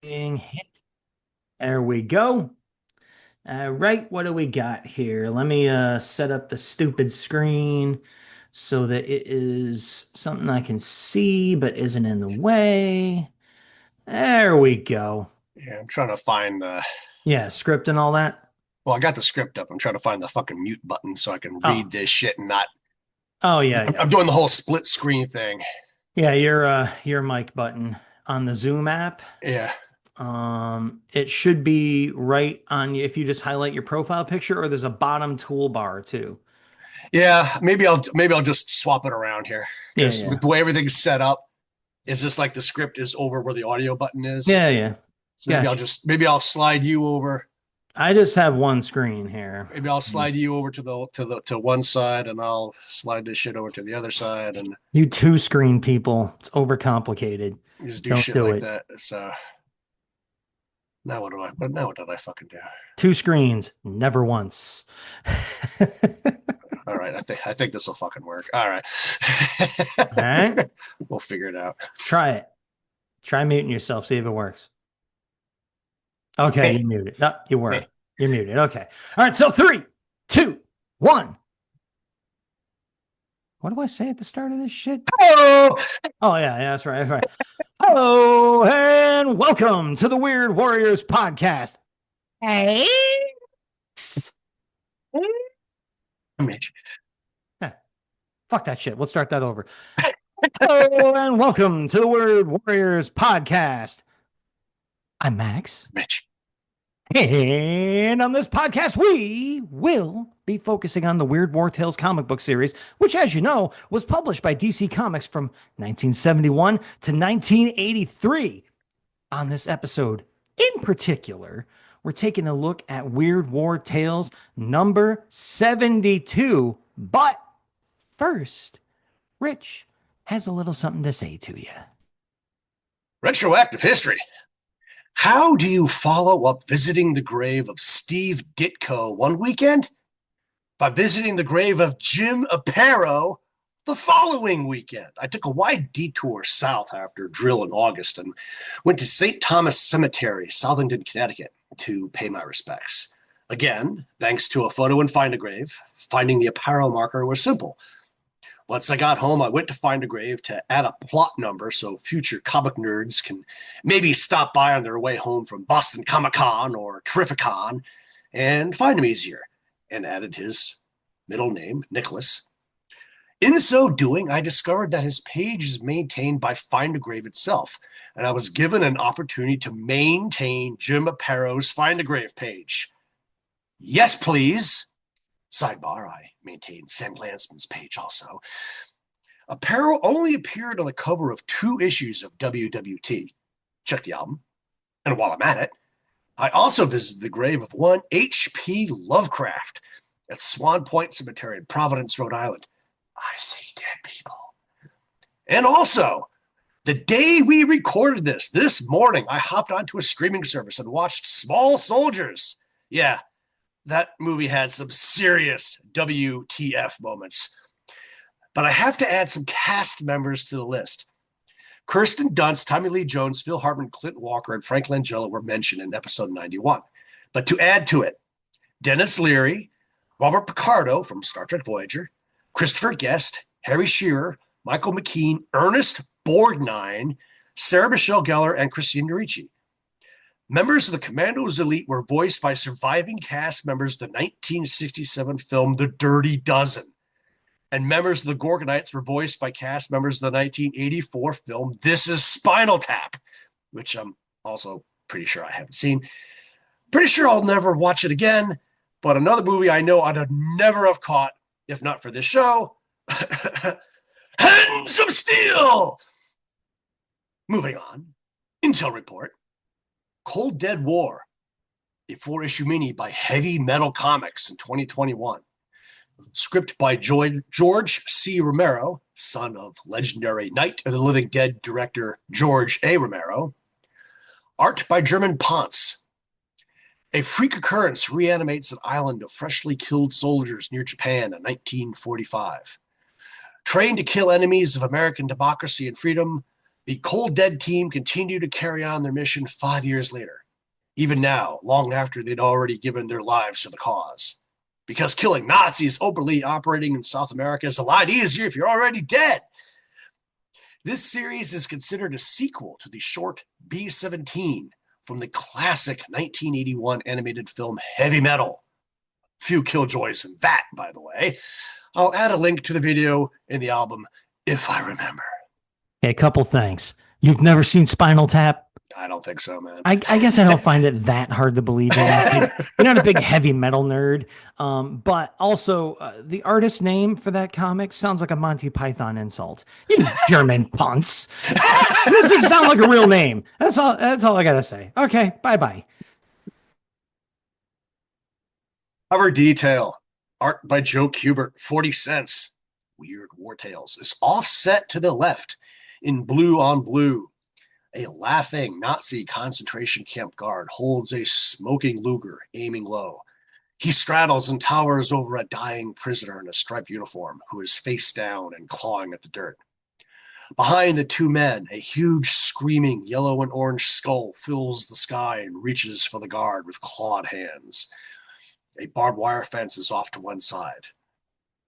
Hit. There we go. All right, what do we got here? Let me set up the stupid screen so that it is something I can see but isn't in the way. There we go. Yeah, I'm trying to find the. Yeah, script and all that. Well, I got the script up. I'm trying to find the fucking mute button so I can Oh, read this shit and not. oh yeah, I'm, yeah. I'm doing the whole split screen thing. Yeah, your mic button on the Zoom app. Yeah, It should be right on you if you just highlight your profile picture, or there's a bottom toolbar too. yeah. Maybe I'll just swap it around here Yeah, because yeah. the way everything's set up is just like the script is over where the audio button is. Yeah, yeah. So Gotcha. maybe I'll slide you over. I just have one screen here. Maybe I'll slide you over to one side, and I'll slide this shit over to the other side, and You two screen people, it's overcomplicated. just do Don't shit do like it. that. So now what do I? But now what did I fucking do? Two screens, never once. All right, I think this will fucking work. All right, All right, we'll figure it out. try it. Try muting yourself, see if it works. Okay, Hey, you muted. No, you hey. were. You're muted. Okay. All right, so three, two, one. What do I say at the start of this shit? Oh, Oh, yeah, yeah, that's right. That's right. Hello, and welcome to the Weird Warriors podcast. Hey. Mitch. Eh, fuck that shit. Let's start that over. Hello and welcome to the Word Warriors podcast. I'm Max. Mitch. And on this podcast, we will be focusing on the Weird War Tales comic book series, which, as you know, was published by DC Comics from 1971 to 1983. On this episode, in particular, we're taking a look at Weird War Tales number 72. But first, Rich has a little something to say to you. Retroactive history. How do you follow up visiting the grave of Steve Ditko one weekend? By visiting the grave of Jim Aparo the following weekend. I took a wide detour south after drill in August and went to St. Thomas Cemetery, Southington, Connecticut, to pay my respects. Again, thanks to a photo and find a grave, finding the Aparo marker was simple. Once I got home, I went to find a grave to add a plot number so future comic nerds can maybe stop by on their way home from Boston Comic Con or Terrificon and find him easier, and added his middle name, Nicholas. In so doing, I discovered that his page is maintained by Find a Grave itself, and I was given an opportunity to maintain Jim Aparo's Find a Grave page. Yes, please. Sidebar, I maintain Sam Glansman's page also. Aparo only appeared on the cover of 2 issues of WWT. Check the album. And while I'm at it, I also visited the grave of one H.P. Lovecraft at Swan Point Cemetery in Providence, Rhode Island. I see dead people. And also, the day we recorded this morning, I hopped onto a streaming service and watched Small Soldiers. Yeah, that movie had some serious WTF moments. But I have to add some cast members to the list. Kirsten Dunst, Tommy Lee Jones, Phil Hartman, Clint Walker, and Frank Langella were mentioned in episode 91. But to add to it, Dennis Leary, Robert Picardo from Star Trek Voyager, Christopher Guest, Harry Shearer, Michael McKean, Ernest Borgnine, Sarah Michelle Gellar, and Christine Ricci. Members of the Commandos Elite were voiced by surviving cast members of the 1967 film The Dirty Dozen. And members of the Gorgonites were voiced by cast members of the 1984 film This Is Spinal Tap, which I'm also pretty sure I haven't seen. Pretty sure I'll never watch it again, but another movie I know I'd never have caught if not for this show. Hands of Steel! Moving on. Intel report. Cold Dead War, a 4-issue mini by Heavy Metal Comics in 2021. Script by George C. Romero, son of legendary Night of the Living Dead director George A. Romero. Art by German Ponce. A freak occurrence reanimates an island of freshly killed soldiers near Japan in 1945. Trained to kill enemies of American democracy and freedom, The Cold Dead team continued to carry on their mission 5 years later, even now, long after they'd already given their lives to the cause. Because killing Nazis openly operating in South America is a lot easier if you're already dead. This series is considered a sequel to the short B-17 from the classic 1981 animated film Heavy Metal. Few killjoys in that, by the way. I'll add a link to the video in the album if I remember. Hey, a couple things. You've never seen Spinal Tap? I don't think so, man. I guess I don't find it that hard to believe in. You're not a big heavy metal nerd, but also the artist name for that comic sounds like a Monty Python insult. You German punts. This doesn't sound like a real name. That's all. That's all I gotta say. Okay, bye. Cover detail. Art by Joe Kubert, 40 cents. Weird War Tales is offset to the left in blue on blue. A laughing Nazi concentration camp guard holds a smoking Luger, aiming low. He straddles and towers over a dying prisoner in a striped uniform who is face down and clawing at the dirt. Behind the two men, a huge screaming yellow and orange skull fills the sky and reaches for the guard with clawed hands. A barbed wire fence is off to one side.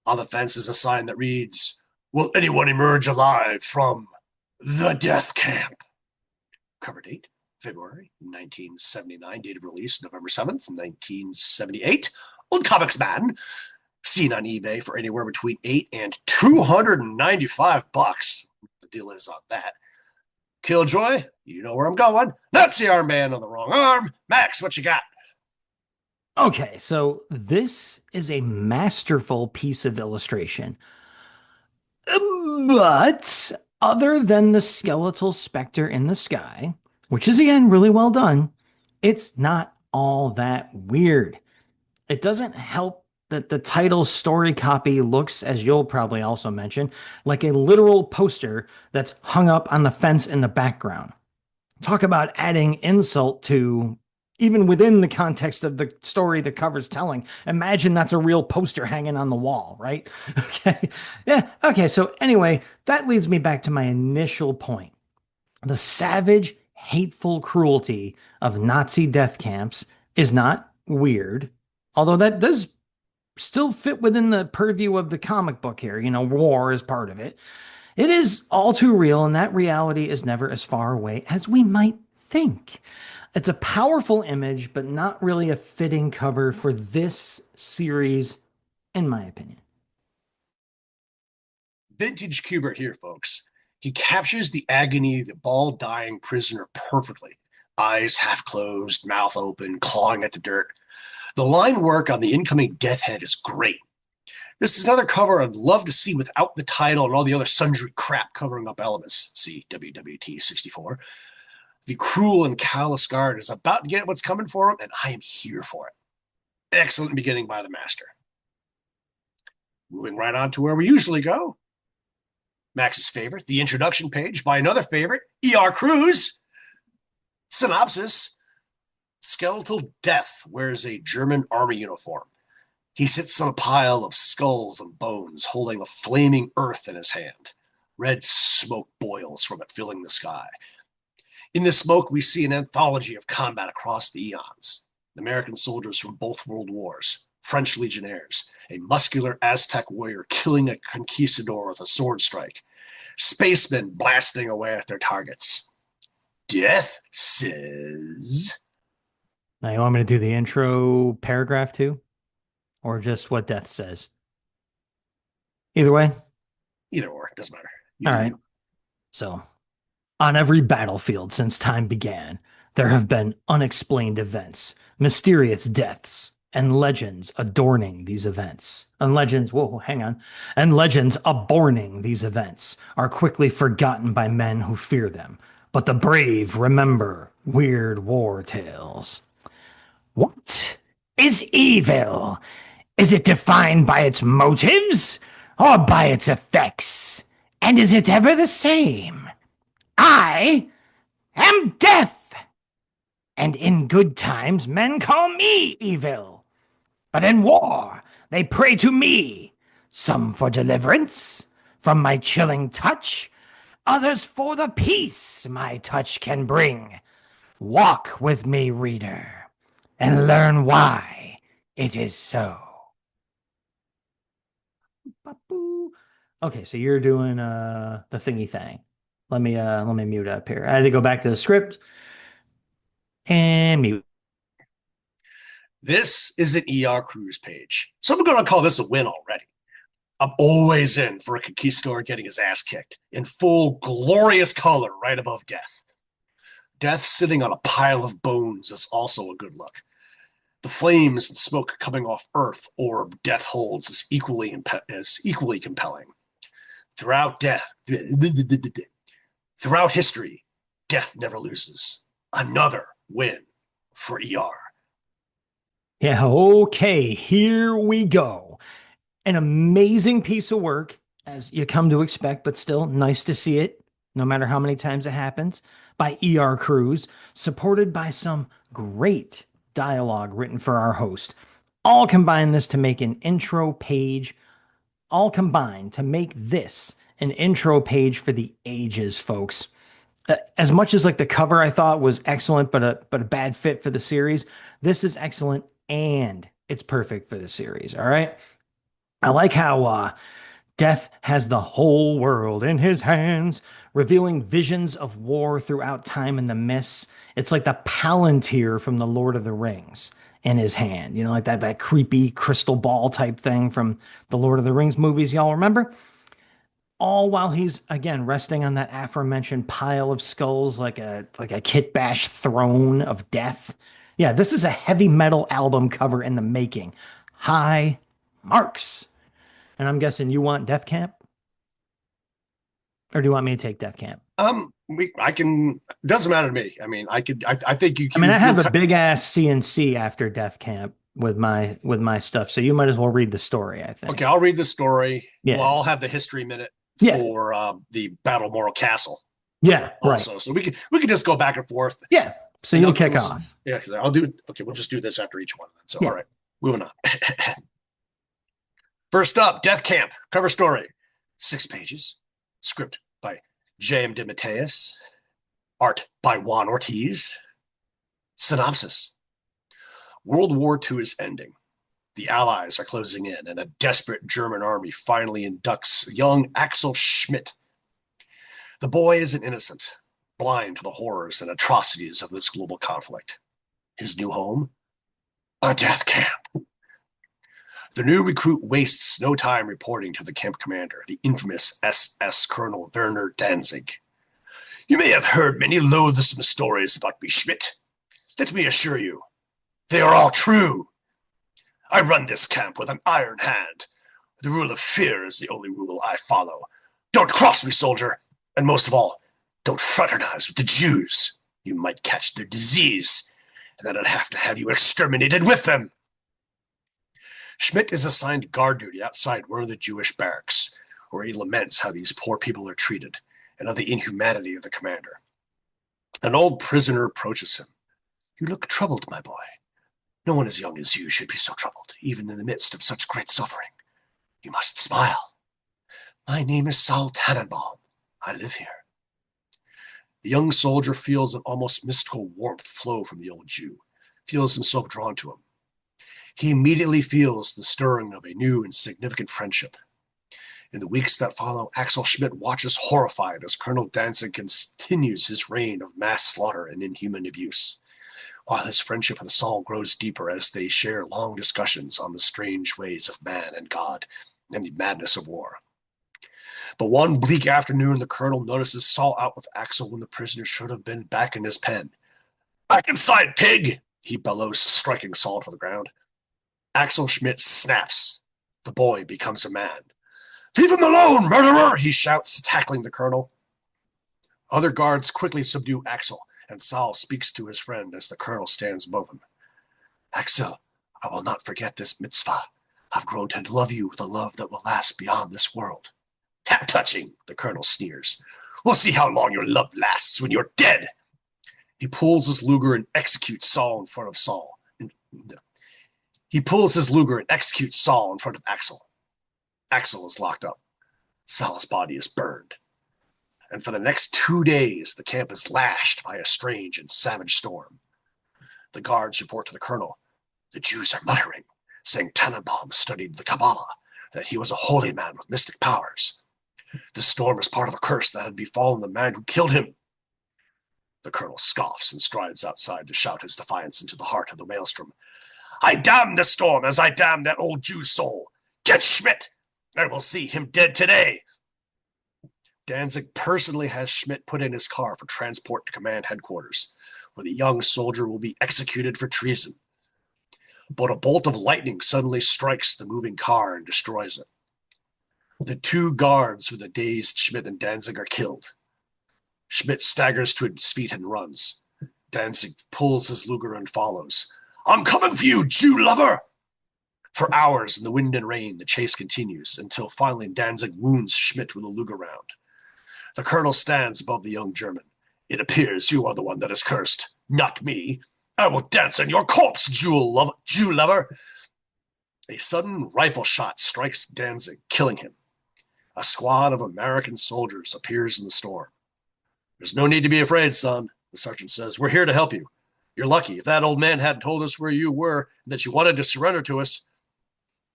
On the fence is a sign that reads, "Will anyone emerge alive from the death camp?" Cover date, February 1979. Date of release, November 7th, 1978. On Comics Man. Seen on eBay for anywhere between $8 and $295. The deal is on that. Killjoy, you know where I'm going. Nazi armband on the wrong arm. Max, what you got? Okay, so this is a masterful piece of illustration. But other than the skeletal specter in the sky, which is again really well done, it's not all that weird. It doesn't help that the title story copy looks, as you'll probably also mention, like a literal poster that's hung up on the fence in the background. Talk about adding insult to even within the context of the story the cover's telling. Imagine that's a real poster hanging on the wall, right? Okay. Yeah. Okay. So anyway, that leads me back to my initial point. The savage, hateful cruelty of Nazi death camps is not weird, although that does still fit within the purview of the comic book here. You know, war is part of it. It is all too real, and that reality is never as far away as we might think. It's a powerful image, but not really a fitting cover for this series, in my opinion. Vintage Kubert here, folks. He captures the agony of the bald, dying prisoner perfectly. Eyes half closed, mouth open, clawing at the dirt. The line work on the incoming death head is great. This is another cover I'd love to see without the title and all the other sundry crap covering up elements. See WWT 64. The cruel and callous guard is about to get what's coming for him, and I am here for it. Excellent beginning by the master. Moving right on to where we usually go. Max's favorite, the introduction page by another favorite, E.R. Cruz. Synopsis: Skeletal Death wears a German army uniform. He sits on a pile of skulls and bones, holding a flaming earth in his hand. Red smoke boils from it, filling the sky. In the smoke, we see an anthology of combat across the eons. American soldiers from both world wars, French legionnaires, a muscular Aztec warrior killing a conquistador with a sword strike, spacemen blasting away at their targets. Death says... Now, you want me to do the intro paragraph too? Or just what death says? Either way? Either or, doesn't matter. All right. So, on every battlefield since time began, there have been unexplained events, mysterious deaths, and legends adorning these events. And legends, whoa, hang on. And legends aborning these events are quickly forgotten by men who fear them. But the brave remember weird war tales. What is evil? Is it defined by its motives or by its effects? And is it ever the same? I am death. And in good times, men call me evil. But in war, they pray to me, some for deliverance from my chilling touch, others for the peace my touch can bring. Walk with me, reader, and learn why it is so. Okay, so you're doing the thingy thing. Let me mute up here. I had to go back to the script and mute. This is an ER Cruise page. So I'm going to call this a win already. I'm always in for a conquistador getting his ass kicked in full glorious color right above Death. Death sitting on a pile of bones is also a good look. The flames and smoke coming off Earth orb Death holds is equally compelling. Throughout history, Death never loses. Another win for ER. Yeah, okay, here we go. An amazing piece of work, as you come to expect, but still nice to see it, no matter how many times it happens, by ER Cruz, supported by some great dialogue written for our host. All combine this to make an intro page, all combined to make this an intro page for the ages, folks. As much as like the cover I thought was excellent, but a bad fit for the series, this is excellent and it's perfect for the series. All right. I like how Death has the whole world in his hands, revealing visions of war throughout time and the mists. It's like the Palantir from the Lord of the Rings in his hand, you know, like that creepy crystal ball type thing from the Lord of the Rings movies, y'all remember? All while he's again resting on that aforementioned pile of skulls like a kit bash throne of death. Yeah, this is a heavy metal album cover in the making. High marks. And I'm guessing you want Death Camp? Or do you want me to take Death Camp? I can. Doesn't matter to me. I mean, I could. I think you I can. mean, I have a big ass CNC after Death Camp with my stuff, so you might as well read the story, I think. Okay, I'll read the story. Yeah. Well, I'll have the history minute Yeah. for the Battle Moral Castle. Yeah, Also, right. so we can just go back and forth. Yeah. So And you'll kick off. Yeah, because I'll do. Okay, we'll just do this after each one. So Yeah. all right, moving on. First up, Death Camp cover story, 6 pages, script by J.M. DeMatteis, art by Juan Ortiz. Synopsis: World War II is ending. The Allies are closing in, and a desperate German army finally inducts young Axel Schmidt. The boy is an innocent, blind to the horrors and atrocities of this global conflict. His new home? A death camp. The new recruit wastes no time reporting to the camp commander, the infamous SS Colonel Werner Danzig. You may have heard many loathsome stories about me, Schmidt. Let me assure you, they are all true. I run this camp with an iron hand. The rule of fear is the only rule I follow. Don't cross me, soldier. And most of all, don't fraternize with the Jews. You might catch their disease, and then I'd have to have you exterminated with them. Schmidt is assigned guard duty outside one of the Jewish barracks, where he laments how these poor people are treated and of the inhumanity of the commander. An old prisoner approaches him. You look troubled, my boy. No one as young as you should be so troubled, even in the midst of such great suffering. You must smile. My name is Saul Tannenbaum. I live here. The young soldier feels an almost mystical warmth flow from the old Jew, feels himself drawn to him. He immediately feels the stirring of a new and significant friendship. In the weeks that follow, Axel Schmidt watches horrified as Colonel Danzig continues his reign of mass slaughter and inhuman abuse, while his friendship with Saul grows deeper as they share long discussions on the strange ways of man and God and the madness of war. But one bleak afternoon, the colonel notices Saul out with Axel when the prisoner should have been back in his pen. Back inside, pig! He bellows, striking Saul to the ground. Axel Schmidt snaps. The boy becomes a man. Leave him alone, murderer! He shouts, tackling the colonel. Other guards quickly subdue Axel, and Saul speaks to his friend as the colonel stands above him. Axel, I will not forget this mitzvah. I've grown to love you with a love that will last beyond this world. How touching, the colonel sneers. We'll see how long your love lasts when you're dead. He pulls his Luger and executes Saul in front of Saul. He pulls his Luger and executes Saul in front of Axel. Axel is locked up. Saul's body is burned. and for the next 2 days, the camp is lashed by a strange and savage storm. The guards report to the colonel. The Jews are muttering, saying Tannenbaum studied the Kabbalah, that he was a holy man with mystic powers. This storm is part of a curse that had befallen the man who killed him. The colonel scoffs and strides outside to shout his defiance into the heart of the maelstrom. I damn the storm as I damn that old Jew's soul. Get Schmidt! I will see him dead today. Danzig personally has Schmidt put in his car for transport to command headquarters, where the young soldier will be executed for treason. But a bolt of lightning suddenly strikes the moving car and destroys it. The 2 guards with the dazed Schmidt and Danzig are killed. Schmidt staggers to his feet and runs. Danzig pulls his Luger and follows. I'm coming for you, Jew lover! For hours in the wind and rain, the chase continues until finally Danzig wounds Schmidt with a Luger round. The colonel stands above the young German. It appears you are the one that is cursed, not me. I will dance on your corpse, Jew lover. A sudden rifle shot strikes Danzig, killing him. A squad of American soldiers appears in the storm. There's no need to be afraid, son, the sergeant says. We're here to help you. You're lucky. If that old man hadn't told us where you were and that you wanted to surrender to us.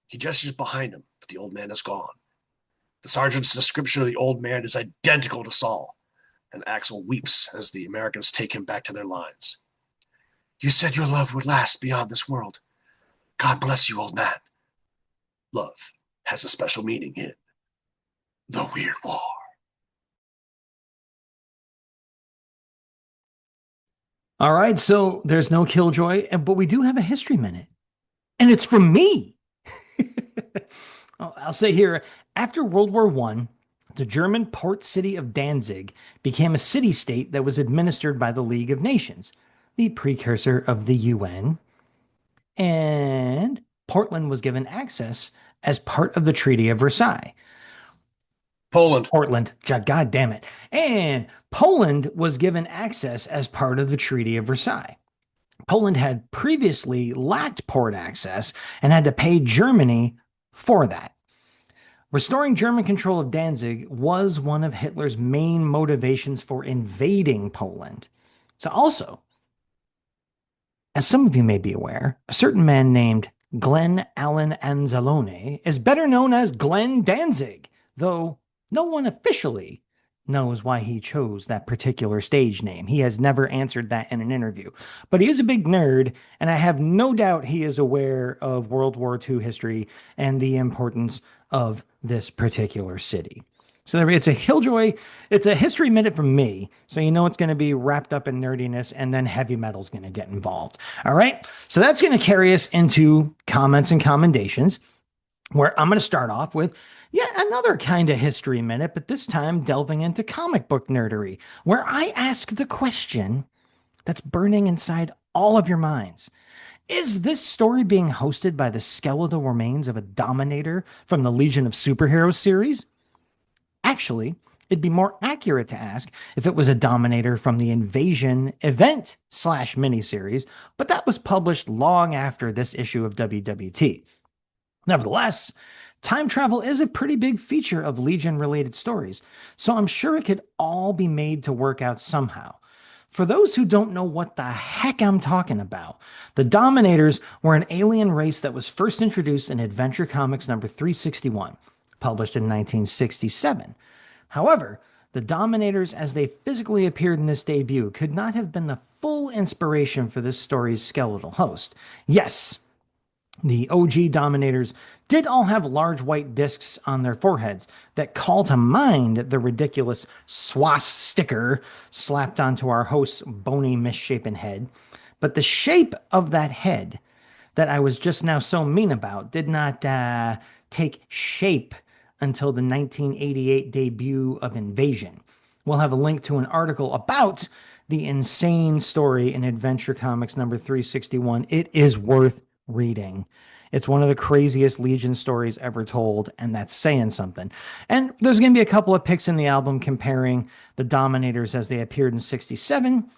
He gestures behind him, but the old man is gone. The sergeant's description of the old man is identical to Saul, and Axel weeps as the Americans take him back to their lines. You said your love would last beyond this world. God bless you, old man. Love has a special meaning in the Weird War. All right, so there's no Killjoy, but we do have a history minute. And it's from me. I'll say here, after World War I, the German port city of Danzig became a city-state that was administered by the League of Nations, the precursor of the UN. And Portland was given access as part of the Treaty of Versailles. Portland, God damn it. And Poland was given access as part of the Treaty of Versailles. Poland had previously lacked port access and had to pay Germany for that. Restoring German control of Danzig was one of Hitler's main motivations for invading Poland. So also, as some of you may be aware, a certain man named Glenn Allen Anzalone is better known as Glenn Danzig, though no one officially knows why he chose that particular stage name. He has never answered that in an interview. But he is a big nerd, and I have no doubt he is aware of World War II history and the importance of this particular city. So it's a Killjoy, it's a history minute from me, so you know it's going to be wrapped up in nerdiness, and then heavy metal's going to get involved. All right? So that's going to carry us into comments and commendations, where I'm going to start off with another kind of history minute, but this time delving into comic book nerdery, where I ask the question that's burning inside all of your minds. Is this story being hosted by the skeletal remains of a Dominator from the Legion of Superheroes series? Actually, it'd be more accurate to ask if it was a Dominator from the Invasion event/miniseries, but that was published long after this issue of WWT. Nevertheless, time travel is a pretty big feature of Legion-related stories, so I'm sure it could all be made to work out somehow. For those who don't know what the heck I'm talking about, the Dominators were an alien race that was first introduced in Adventure Comics number 361, published in 1967. However, the Dominators as they physically appeared in this debut could not have been the full inspiration for this story's skeletal host. Yes, the OG Dominators did all have large white discs on their foreheads that call to mind the ridiculous swastika slapped onto our host's bony, misshapen head. But the shape of that head that I was just now so mean about did not take shape until the 1988 debut of Invasion. We'll have a link to an article about the insane story in Adventure Comics number 361. It is worth reading. It's one of the craziest Legion stories ever told, and that's saying something. And there's going to be a couple of pics in the album comparing the Dominators as they appeared in 67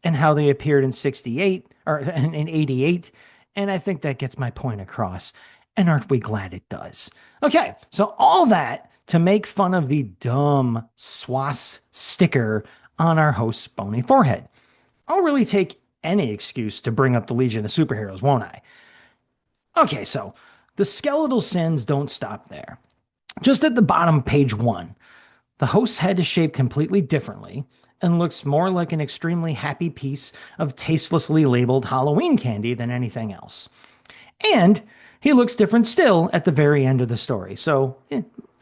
and how they appeared in 68 or in 88. And I think that gets my point across. And aren't we glad it does? Okay, so all that to make fun of the dumb swas sticker on our host's bony forehead. I'll really take any excuse to bring up the Legion of Superheroes, won't I? Okay, so the skeletal sins don't stop there. Just at the bottom, page one, the host's head is shaped completely differently and looks more like an extremely happy piece of tastelessly labeled Halloween candy than anything else. And he looks different still at the very end of the story. So,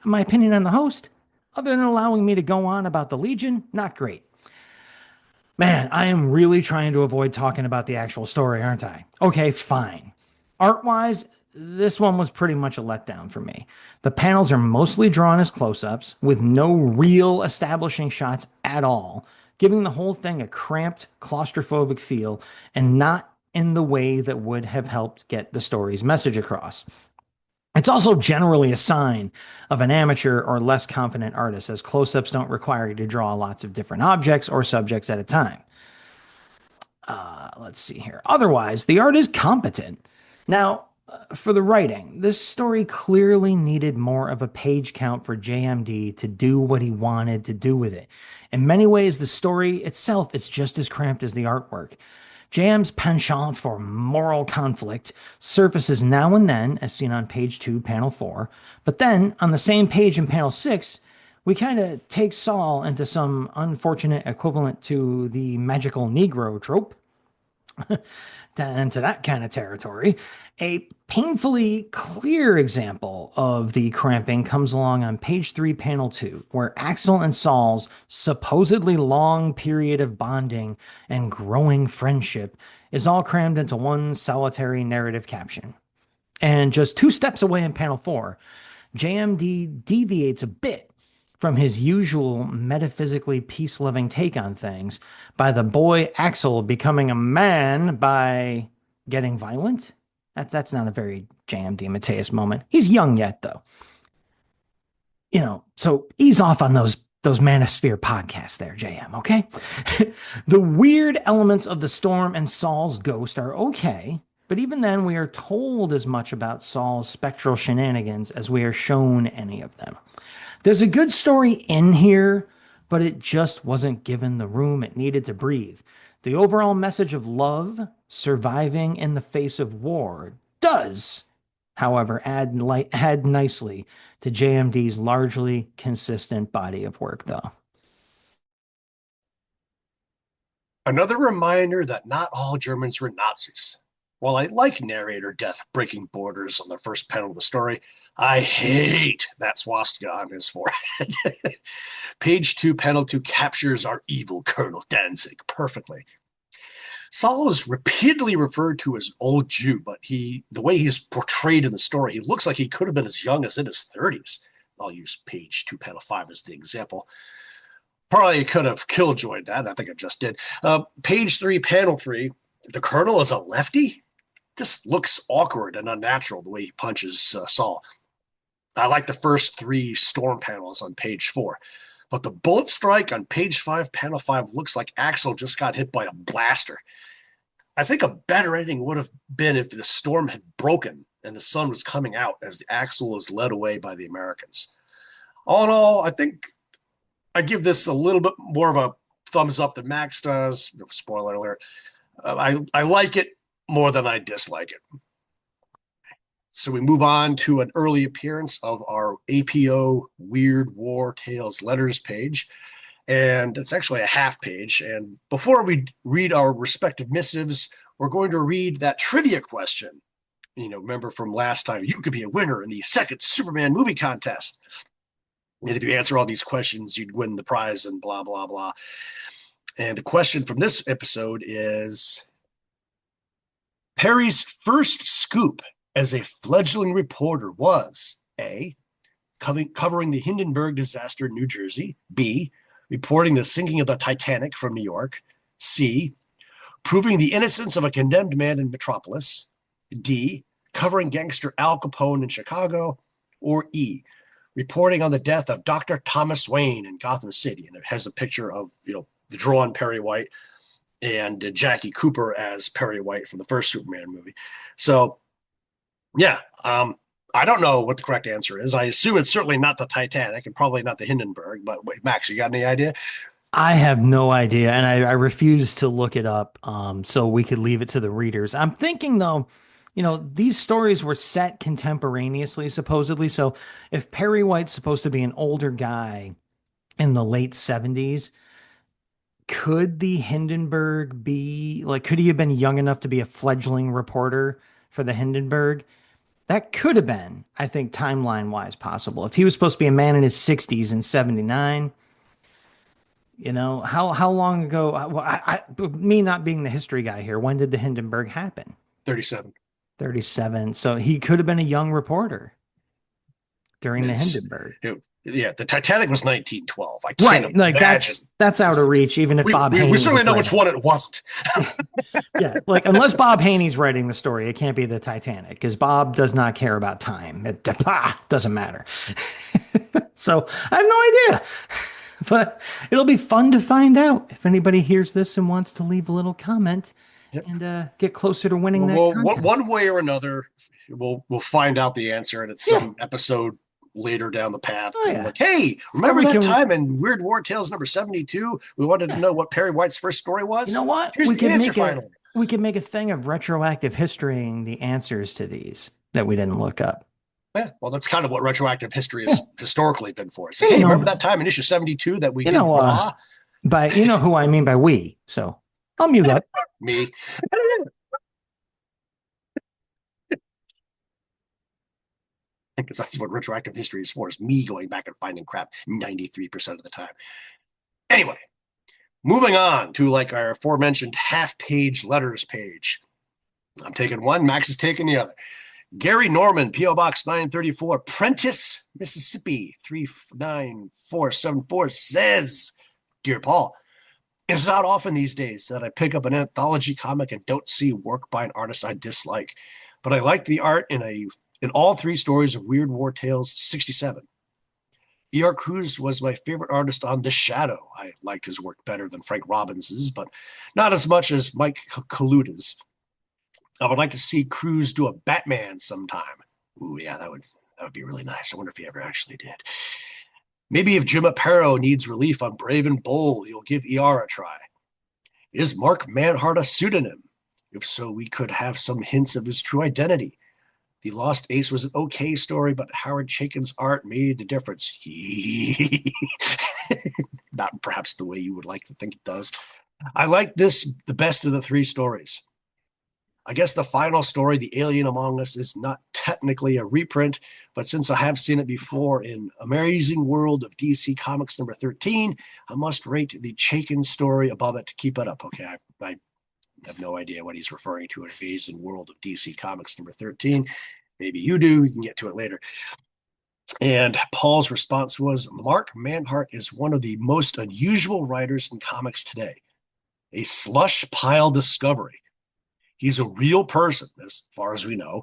my opinion on the host, other than allowing me to go on about the Legion, not great. Man, I am really trying to avoid talking about the actual story, aren't I? Okay, fine. Art wise, this one was pretty much a letdown for me. The panels are mostly drawn as close ups, with no real establishing shots at all, giving the whole thing a cramped, claustrophobic feel, and not in the way that would have helped get the story's message across. It's also generally a sign of an amateur or less confident artist, as close ups don't require you to draw lots of different objects or subjects at a time. Let's see here. Otherwise, the art is competent. Now, for the writing, this story clearly needed more of a page count for JMD to do what he wanted to do with it. In many ways, the story itself is just as cramped as the artwork. JM's penchant for moral conflict surfaces now and then, as seen on page 2, panel 4. But then, on the same page in panel 6, we kind of take Saul into some unfortunate equivalent to the magical Negro trope, into that kind of territory. A painfully clear example of the cramping comes along on page 3, panel 2, where Axel and Saul's supposedly long period of bonding and growing friendship is all crammed into one solitary narrative caption. And just 2 steps away in panel 4, JMD deviates a bit from his usual metaphysically peace-loving take on things by the boy Axel becoming a man by getting violent. That's not a very JMD Mateus moment. He's young yet, though. So ease off on those Manosphere podcasts there, JM, okay? The weird elements of the Storm and Saul's ghost are okay, but even then we are told as much about Saul's spectral shenanigans as we are shown any of them. There's a good story in here, but it just wasn't given the room it needed to breathe. The overall message of love, surviving in the face of war, does, however, add nicely to JMD's largely consistent body of work, though. Another reminder that not all Germans were Nazis. While I like narrator death breaking borders on the first panel of the story, I hate that swastika on his forehead. Page 2, panel 2 captures our evil Colonel Danzig perfectly. Saul is repeatedly referred to as old Jew, but the way he's portrayed in the story, he looks like he could have been as young as in his 30s. I'll use page 2, panel 5 as the example. Probably could have killjoyed that. I think I just did. Page 3, panel 3, the Colonel is a lefty? Just looks awkward and unnatural the way he punches Saul. I like the first 3 storm panels on page 4. But the bullet strike on page 5, panel 5, looks like Axel just got hit by a blaster. I think a better ending would have been if the storm had broken and the sun was coming out as the Axel is led away by the Americans. All in all, I think I give this a little bit more of a thumbs up than Max does. Spoiler alert. I like it more than I dislike it. So we move on to an early appearance of our APO Weird War Tales letters page. And it's actually a half page. And before we read our respective missives, we're going to read that trivia question. Remember from last time, you could be a winner in the second Superman movie contest. And if you answer all these questions, you'd win the prize and blah, blah, blah. And the question from this episode is Perry's first scoop as a fledgling reporter was A, covering the Hindenburg disaster in New Jersey, B, reporting the sinking of the Titanic from New York, C, proving the innocence of a condemned man in Metropolis, D, covering gangster Al Capone in Chicago, or E, reporting on the death of Dr. Thomas Wayne in Gotham City. And it has a picture of, the drawn Perry White and Jackie Cooper as Perry White from the first Superman movie. So, yeah, I don't know what the correct answer is. I assume it's certainly not the Titanic and probably not the Hindenburg. But wait, Max, you got any idea? I have no idea, and I refuse to look it up, so we could leave it to the readers. I'm thinking though, these stories were set contemporaneously, supposedly. So if Perry White's supposed to be an older guy in the late 70s, could the Hindenburg be like, could he have been young enough to be a fledgling reporter for the Hindenburg? That could have been, I think, timeline wise possible. If he was supposed to be a man in his 60s in 79, how long ago? Well, me not being the history guy here, when did the Hindenburg happen? 37. 37. So he could have been a young reporter during the It's Hindenburg. yeah, the Titanic was 1912. I can't Right. Like imagine. that's out of reach, even if We, Bob we, Haney we certainly was know which writing. one it wasn't. Yeah. Like unless Bob Haney's writing the story, it can't be the Titanic because Bob does not care about time. It doesn't matter. So I have no idea. But it'll be fun to find out if anybody hears this and wants to leave a little comment Yep. and get closer to winning that Well, contest. one way or another, we'll find out the answer, and it's Yeah. some episode later down the path. Oh And yeah. like, hey, remember we that can time in Weird War Tales number 72? We wanted to yeah. know what Perry White's first story You was. know what? Here's the answer finally. We could make a thing of retroactive historying the answers to these that we didn't look up. Yeah, well, that's kind of what retroactive history Yeah. has historically been for. It's Yeah, like, hey, remember that time in issue 72 that we you did know, blah? by who I mean by we. So I'll mute up. Me. Because that's what retroactive history is for, is me going back and finding crap 93% of the time. Anyway, moving on to like our aforementioned half-page letters page. I'm taking one, Max is taking the other. Gary Norman, P.O. Box 934, Prentice, Mississippi 39474 says, Dear Paul, it's not often these days that I pick up an anthology comic and don't see work by an artist I dislike, but I liked the art in all three stories of Weird War Tales 67. E.R. Cruz was my favorite artist on The Shadow. I liked his work better than Frank Robbins's, but not as much as Mike Kaluta's. I would like to see Cruz do a Batman sometime. Ooh, yeah, that would be really nice. I wonder if he ever actually did. Maybe if Jim Aparo needs relief on Brave and Bold, he'll give ER a try. Is Mark Manhart a pseudonym? If so, we could have some hints of his true identity. The Lost Ace was an okay story, but Howard Chaykin's art made the difference. Not perhaps the way you would like to think it does. I like this the best of the three stories. I guess the final story, The Alien Among Us, is not technically a reprint, but since I have seen it before in Amazing World of DC Comics number 13, I must rate the Chaykin story above it to keep it up. Okay, I have no idea what he's referring to in Amazing World of DC Comics number 13. Maybe you do. We can get to it later. And Paul's response was, Mark Manhart is one of the most unusual writers in comics today. A slush pile discovery. He's a real person, as far as we know,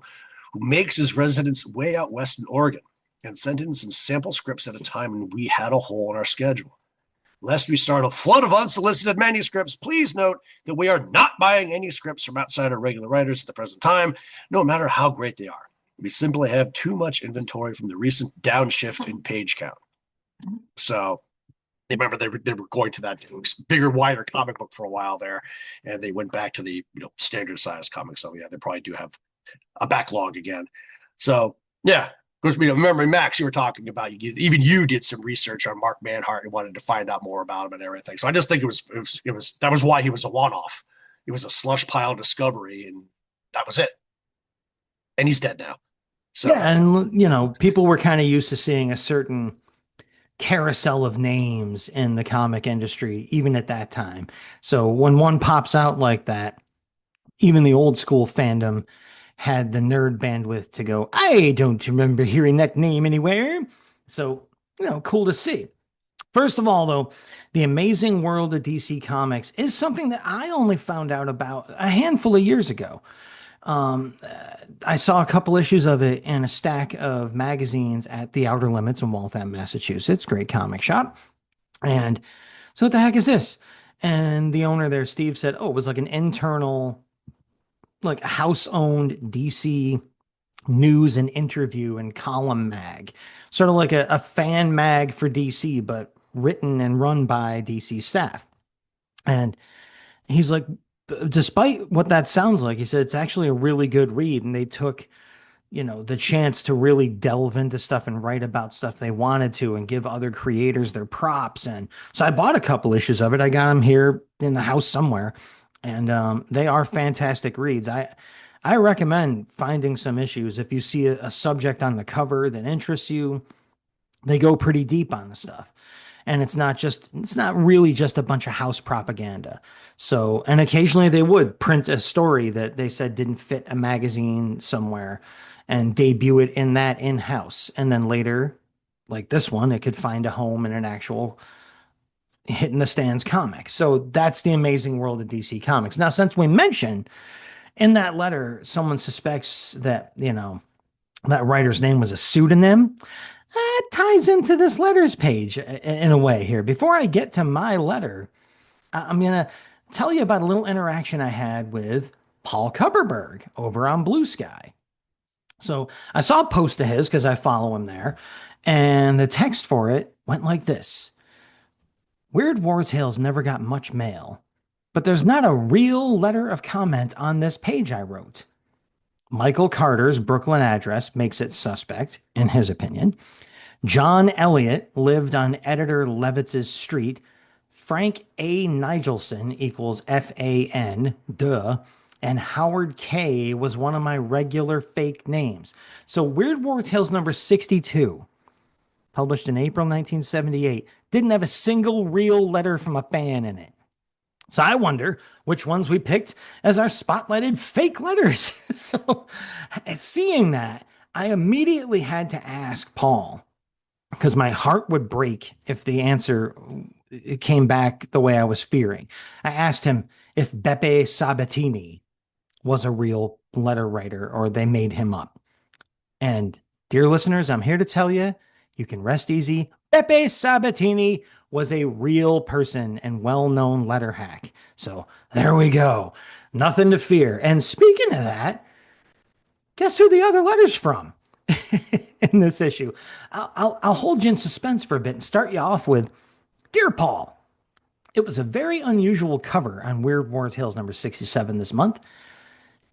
who makes his residence way out west in Oregon and sent in some sample scripts at a time when we had a hole in our schedule. Lest we start a flood of unsolicited manuscripts, please note that we are not buying any scripts from outside our regular writers at the present time, no matter how great they are. We simply have too much inventory from the recent downshift in page count. So remember they were going to that bigger, wider comic book for a while there, and they went back to the standard size comic. So yeah, they probably do have a backlog again. So yeah, of course, remember Max, you were talking about even you did some research on Mark Manhart and wanted to find out more about him and everything. So I just think it was that was why he was a one-off. It was a slush pile discovery, and that was it. And he's dead now. So yeah, and people were kind of used to seeing a certain carousel of names in the comic industry, even at that time. So when one pops out like that, even the old school fandom had the nerd bandwidth to go, I don't remember hearing that name anywhere. So, cool to see. First of all, though, the amazing world of DC Comics is something that I only found out about a handful of years ago. I saw a couple issues of it in a stack of magazines at the Outer Limits in Waltham, Massachusetts. Great comic shop. And so what the heck is this? And the owner there, Steve, said, oh, it was like an internal, like house-owned DC news and interview and column mag, sort of like a fan mag for DC, but written and run by DC staff. And he's like, despite what that sounds like, he said it's actually a really good read. And they took, the chance to really delve into stuff and write about stuff they wanted to and give other creators their props. And so I bought a couple issues of it. I got them here in the house somewhere, and they are fantastic reads. I recommend finding some issues if you see a subject on the cover that interests you. They go pretty deep on the stuff. And it's not really just a bunch of house propaganda. So, and occasionally they would print a story that they said didn't fit a magazine somewhere and debut it in that in-house. And then later, like this one, it could find a home in an actual hit in the stands comic. So that's the amazing world of DC Comics. Now, since we mentioned in that letter, someone suspects that, that writer's name was a pseudonym. That ties into this letters page in a way here. Before I get to my letter, I'm going to tell you about a little interaction I had with Paul Kupperberg over on Blue Sky. So I saw a post of his because I follow him there, and the text for it went like this. Weird War Tales never got much mail, but there's not a real letter of comment on this page I wrote. Michael Carter's Brooklyn address makes it suspect, in his opinion. John Elliott lived on Editor Levitz's street. Frank A. Nigelson equals FAN, duh. And Howard K. was one of my regular fake names. So Weird War Tales number 62, published in April 1978, didn't have a single real letter from a fan in it. So I wonder which ones we picked as our spotlighted fake letters. So seeing that, I immediately had to ask Paul, because my heart would break if the answer came back the way I was fearing. I asked him if Beppe Sabatini was a real letter writer or they made him up. And dear listeners, I'm here to tell you, you can rest easy. Beppe Sabatini was a real person and well-known letter hack. So there we go. Nothing to fear. And speaking of that, guess who the other letter's from in this issue? I'll hold you in suspense for a bit and start you off with, Dear Paul, it was a very unusual cover on Weird War Tales number 67 this month.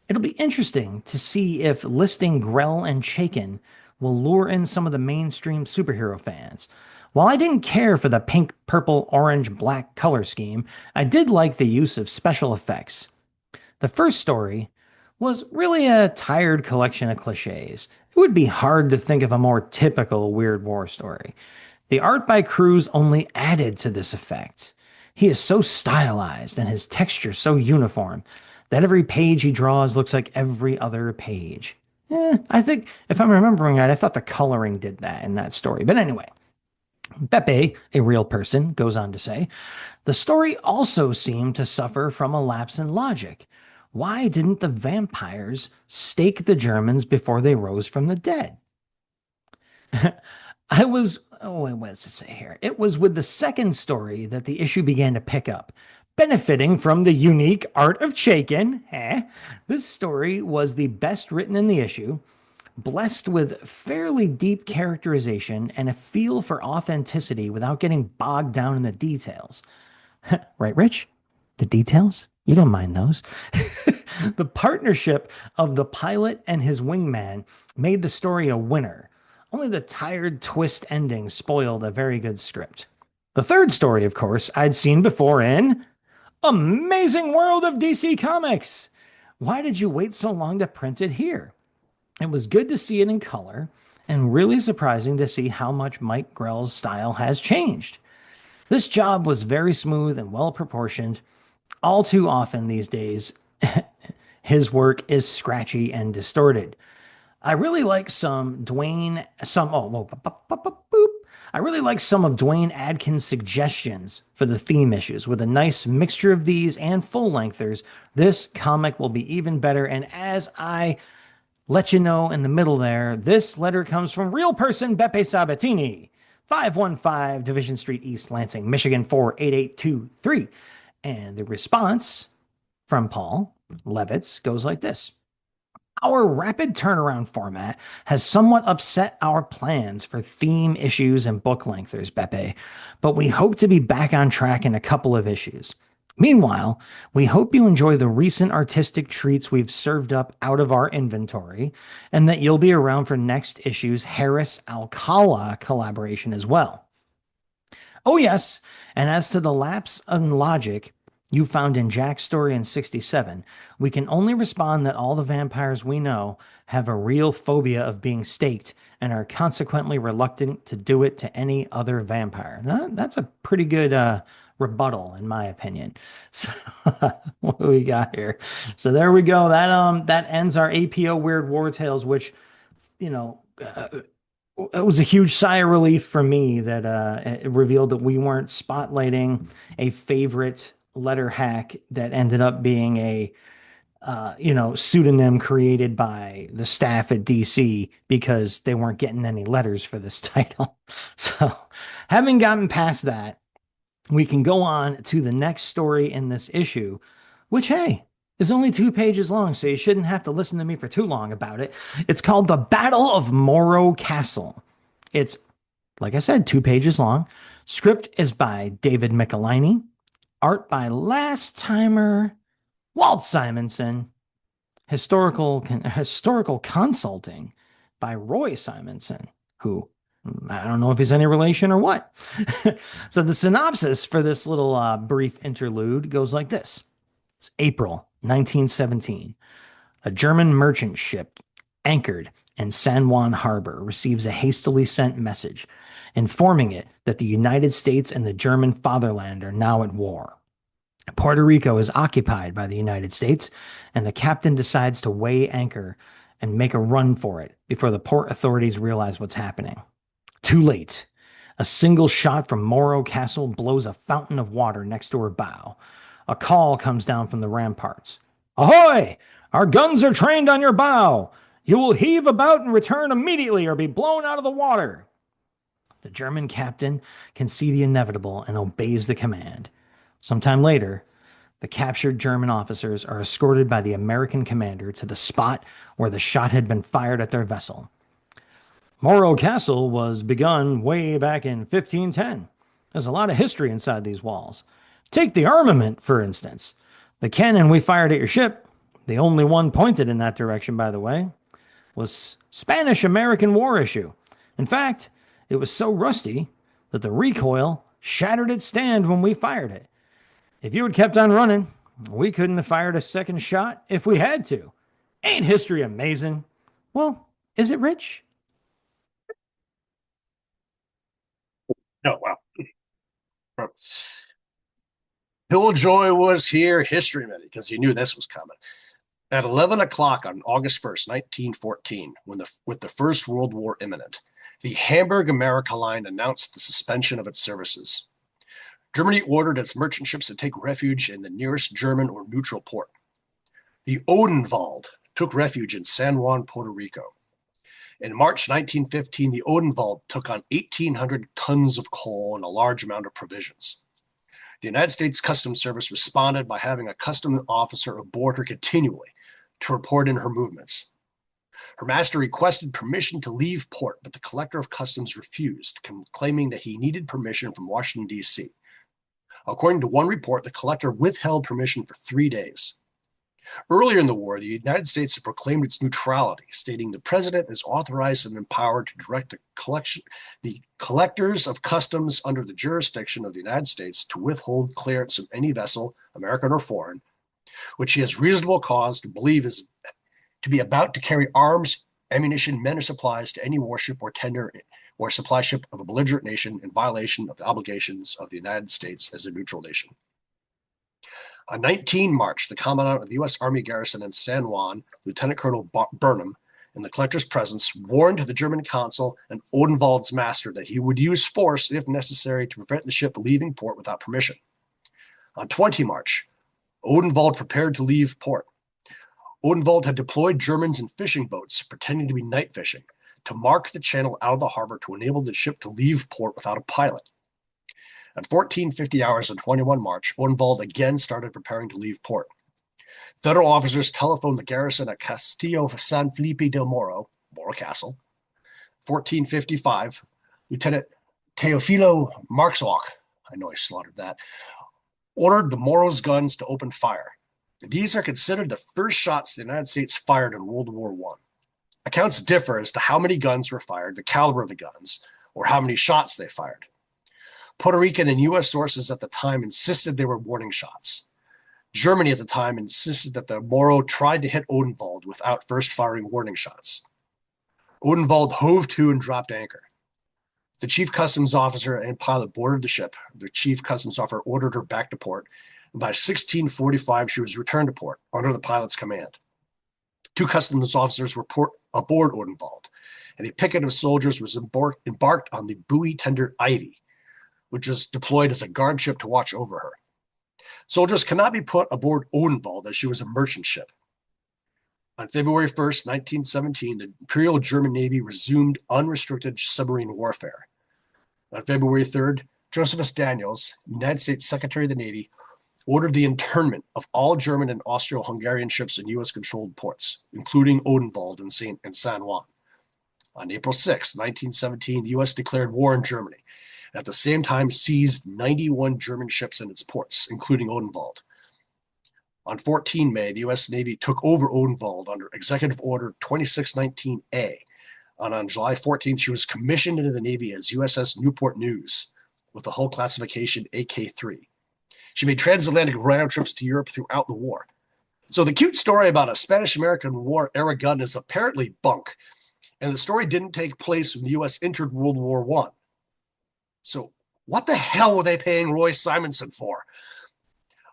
It'll be interesting to see if listing Grell and Chaykin will lure in some of the mainstream superhero fans. While I didn't care for the pink, purple, orange, black color scheme, I did like the use of special effects. The first story was really a tired collection of cliches. It would be hard to think of a more typical Weird War story. The art by Cruz only added to this effect. He is so stylized and his texture so uniform that every page he draws looks like every other page. I think, if I'm remembering right, I thought the coloring did that in that story. But anyway, Beppe, a real person, goes on to say, the story also seemed to suffer from a lapse in logic. Why didn't the vampires stake the Germans before they rose from the dead? What does it say here? It was with the second story that the issue began to pick up. Benefiting from the unique art of Chaykin, this story was the best written in the issue, blessed with fairly deep characterization and a feel for authenticity without getting bogged down in the details. Right, Rich? The details? You don't mind those. The partnership of the pilot and his wingman made the story a winner. Only the tired twist ending spoiled a very good script. The third story, of course, I'd seen before in Amazing World of DC Comics. Why did you wait so long to print it here? It was good to see it in color and really surprising to see how much Mike Grell's style has changed. This job was very smooth and well proportioned. All too often these days, his work is scratchy and distorted. I really like some Dwayne, I really like some of Dwayne Adkins' suggestions for the theme issues. With a nice mixture of these and full-lengthers, this comic will be even better. And as I let you know in the middle there, this letter comes from real person Beppe Sabatini, 515 Division Street East, Lansing, Michigan 48823. And the response from Paul Levitz goes like this. Our rapid turnaround format has somewhat upset our plans for theme issues and book lengthers, Beppe, but we hope to be back on track in a couple of issues. Meanwhile, we hope you enjoy the recent artistic treats we've served up out of our inventory, and that you'll be around for next issue's Harris Alcala collaboration as well. Oh, yes, and as to the lapse in logic you found in Jack's story in 67, we can only respond that all the vampires we know have a real phobia of being staked and are consequently reluctant to do it to any other vampire. That's a pretty good rebuttal, in my opinion. So, what do we got here? So there we go. That ends our APO Weird War Tales, which, you know, it was a huge sigh of relief for me that it revealed that we weren't spotlighting a favorite letter hack that ended up being a pseudonym created by the staff at DC because they weren't getting any letters for this title. So, having gotten past that, we can go on to the next story in this issue, which, hey, is only 2 pages long, so you shouldn't have to listen to me for too long about it. It's called The Battle of Morro Castle. It's, like I said, 2 pages long. Script is by David Michelinie. Art by last timer Walt Simonson. Historical consulting by Roy Simonson, who I don't know if he's any relation or what. So the synopsis for this little brief interlude goes like this. It's April 1917. A German merchant ship anchored in San Juan Harbor receives a hastily sent message informing it that the United States and the German fatherland are now at war. Puerto Rico is occupied by the United States, and the captain decides to weigh anchor and make a run for it before the port authorities realize what's happening. Too late. A single shot from Morro Castle blows a fountain of water next to her bow. A call comes down from the ramparts. Ahoy! Our guns are trained on your bow. You will heave about and return immediately or be blown out of the water. The German captain can see the inevitable and obeys the command. Sometime later, the captured German officers are escorted by the American commander to the spot where the shot had been fired at their vessel. Morro Castle was begun way back in 1510. There's a lot of history inside these walls. Take the armament, for instance. The cannon we fired at your ship, the only one pointed in that direction, by the way, was Spanish-American War issue. In fact, it was so rusty that the recoil shattered its stand when we fired it. If you had kept on running, we couldn't have fired a second shot if we had to. Ain't history amazing? Well, is it, Rich? Oh, wow. Killjoy was here, history minute, because he knew this was coming. At 11 o'clock on August 1st, 1914, with the First World War imminent, the Hamburg America line announced the suspension of its services. Germany ordered its merchant ships to take refuge in the nearest German or neutral port. The Odenwald took refuge in San Juan, Puerto Rico. In March 1915, the Odenwald took on 1,800 tons of coal and a large amount of provisions. The United States Customs Service responded by having a customs officer aboard her continually to report in her movements. Her master requested permission to leave port, but the collector of customs refused, claiming that he needed permission from Washington, D.C. According to one report, the collector withheld permission for 3 days. Earlier in the war, the United States had proclaimed its neutrality, stating the president is authorized and empowered to direct the collectors of customs under the jurisdiction of the United States to withhold clearance of any vessel, American or foreign, which he has reasonable cause to believe is to be about to carry arms, ammunition, men, or supplies to any warship or tender or supply ship of a belligerent nation in violation of the obligations of the United States as a neutral nation. On 19 March, the commandant of the U.S. Army garrison in San Juan, Lieutenant Colonel Burnham, in the collector's presence, warned the German consul and Odenwald's master that he would use force if necessary to prevent the ship leaving port without permission. On 20 March, Odenwald prepared to leave port. Odenwald had deployed Germans in fishing boats, pretending to be night fishing, to mark the channel out of the harbor to enable the ship to leave port without a pilot. At 14:50 hours on 21 March, Odenwald again started preparing to leave port. Federal officers telephoned the garrison at Castillo San Felipe del Moro, Moro Castle. 1455, Lieutenant Teofilo Marxwalk, I know I slaughtered that, ordered the Moros' guns to open fire. These are considered the first shots the United States fired in World War I. Accounts differ as to how many guns were fired, the caliber of the guns, or how many shots they fired. Puerto Rican and U.S. sources at the time insisted they were warning shots. Germany at the time insisted that the Moro tried to hit Odenwald without first firing warning shots. Odenwald hove to and dropped anchor. The chief customs officer and pilot boarded the ship. The chief customs officer ordered her back to port, and by 1645 she was returned to port under the pilot's command. 2 customs officers were aboard Odenwald, and a picket of soldiers was embarked on the buoy tender Ivy, which was deployed as a guard ship to watch over her. Soldiers cannot be put aboard Odenwald as she was a merchant ship. On February 1st, 1917, the Imperial German Navy resumed unrestricted submarine warfare. On February 3rd, Josephus Daniels, United States Secretary of the Navy, ordered the internment of all German and Austro-Hungarian ships in U.S.-controlled ports, including Odenwald and San Juan. On April 6, 1917, the U.S. declared war on Germany, and at the same time seized 91 German ships in its ports, including Odenwald. On 14 May, the U.S. Navy took over Odenwald under Executive Order 2619A, and on July 14th, she was commissioned into the Navy as USS Newport News, with the hull classification AK-3. She made transatlantic round trips to Europe throughout the war. So the cute story about a Spanish-American War era gun is apparently bunk, and the story didn't take place when the U.S. entered World War I. So what the hell were they paying Roy Simonson for?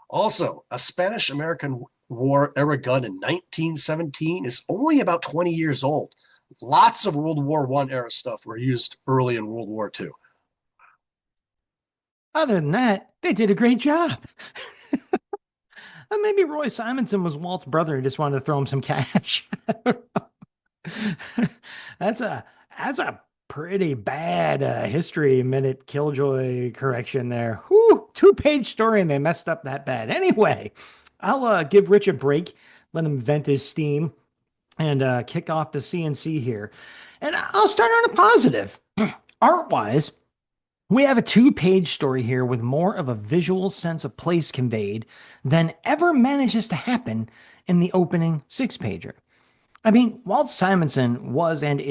Also, a Spanish-American War era gun in 1917 is only about 20 years old. Lots of World War I era stuff were used early in World War II. Other than that, they did a great job. Maybe Roy Simonson was Walt's brother and just wanted to throw him some cash. That's a pretty bad history minute Killjoy correction there. Whew, 2-page story and they messed up that bad. Anyway, I'll give Rich a break, let him vent his steam, and kick off the CNC here. And I'll start on a positive. Art-wise, we have a 2-page story here with more of a visual sense of place conveyed than ever manages to happen in the opening 6-pager. I mean, Walt Simonson was and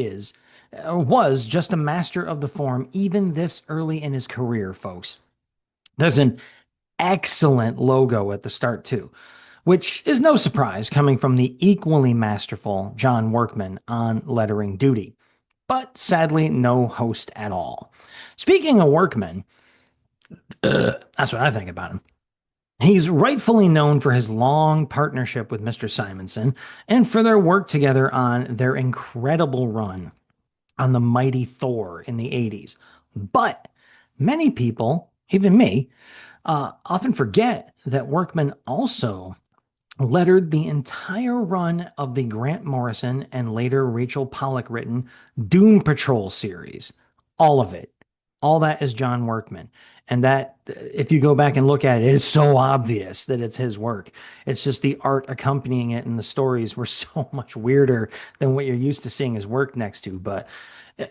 was just a master of the form even this early in his career, folks. There's an excellent logo at the start, too, which is no surprise coming from the equally masterful John Workman on lettering duty. But sadly, no host at all. Speaking of Workman, that's what I think about him. He's rightfully known for his long partnership with Mr. Simonson and for their work together on their incredible run on the mighty Thor in the 80s. But many people, even me, often forget that Workman also lettered the entire run of the Grant Morrison and later Rachel Pollack written Doom Patrol series. All of it. All that is John Workman. And that, if you go back and look at it, it's so obvious that it's his work. It's just the art accompanying it and the stories were so much weirder than what you're used to seeing his work next to. But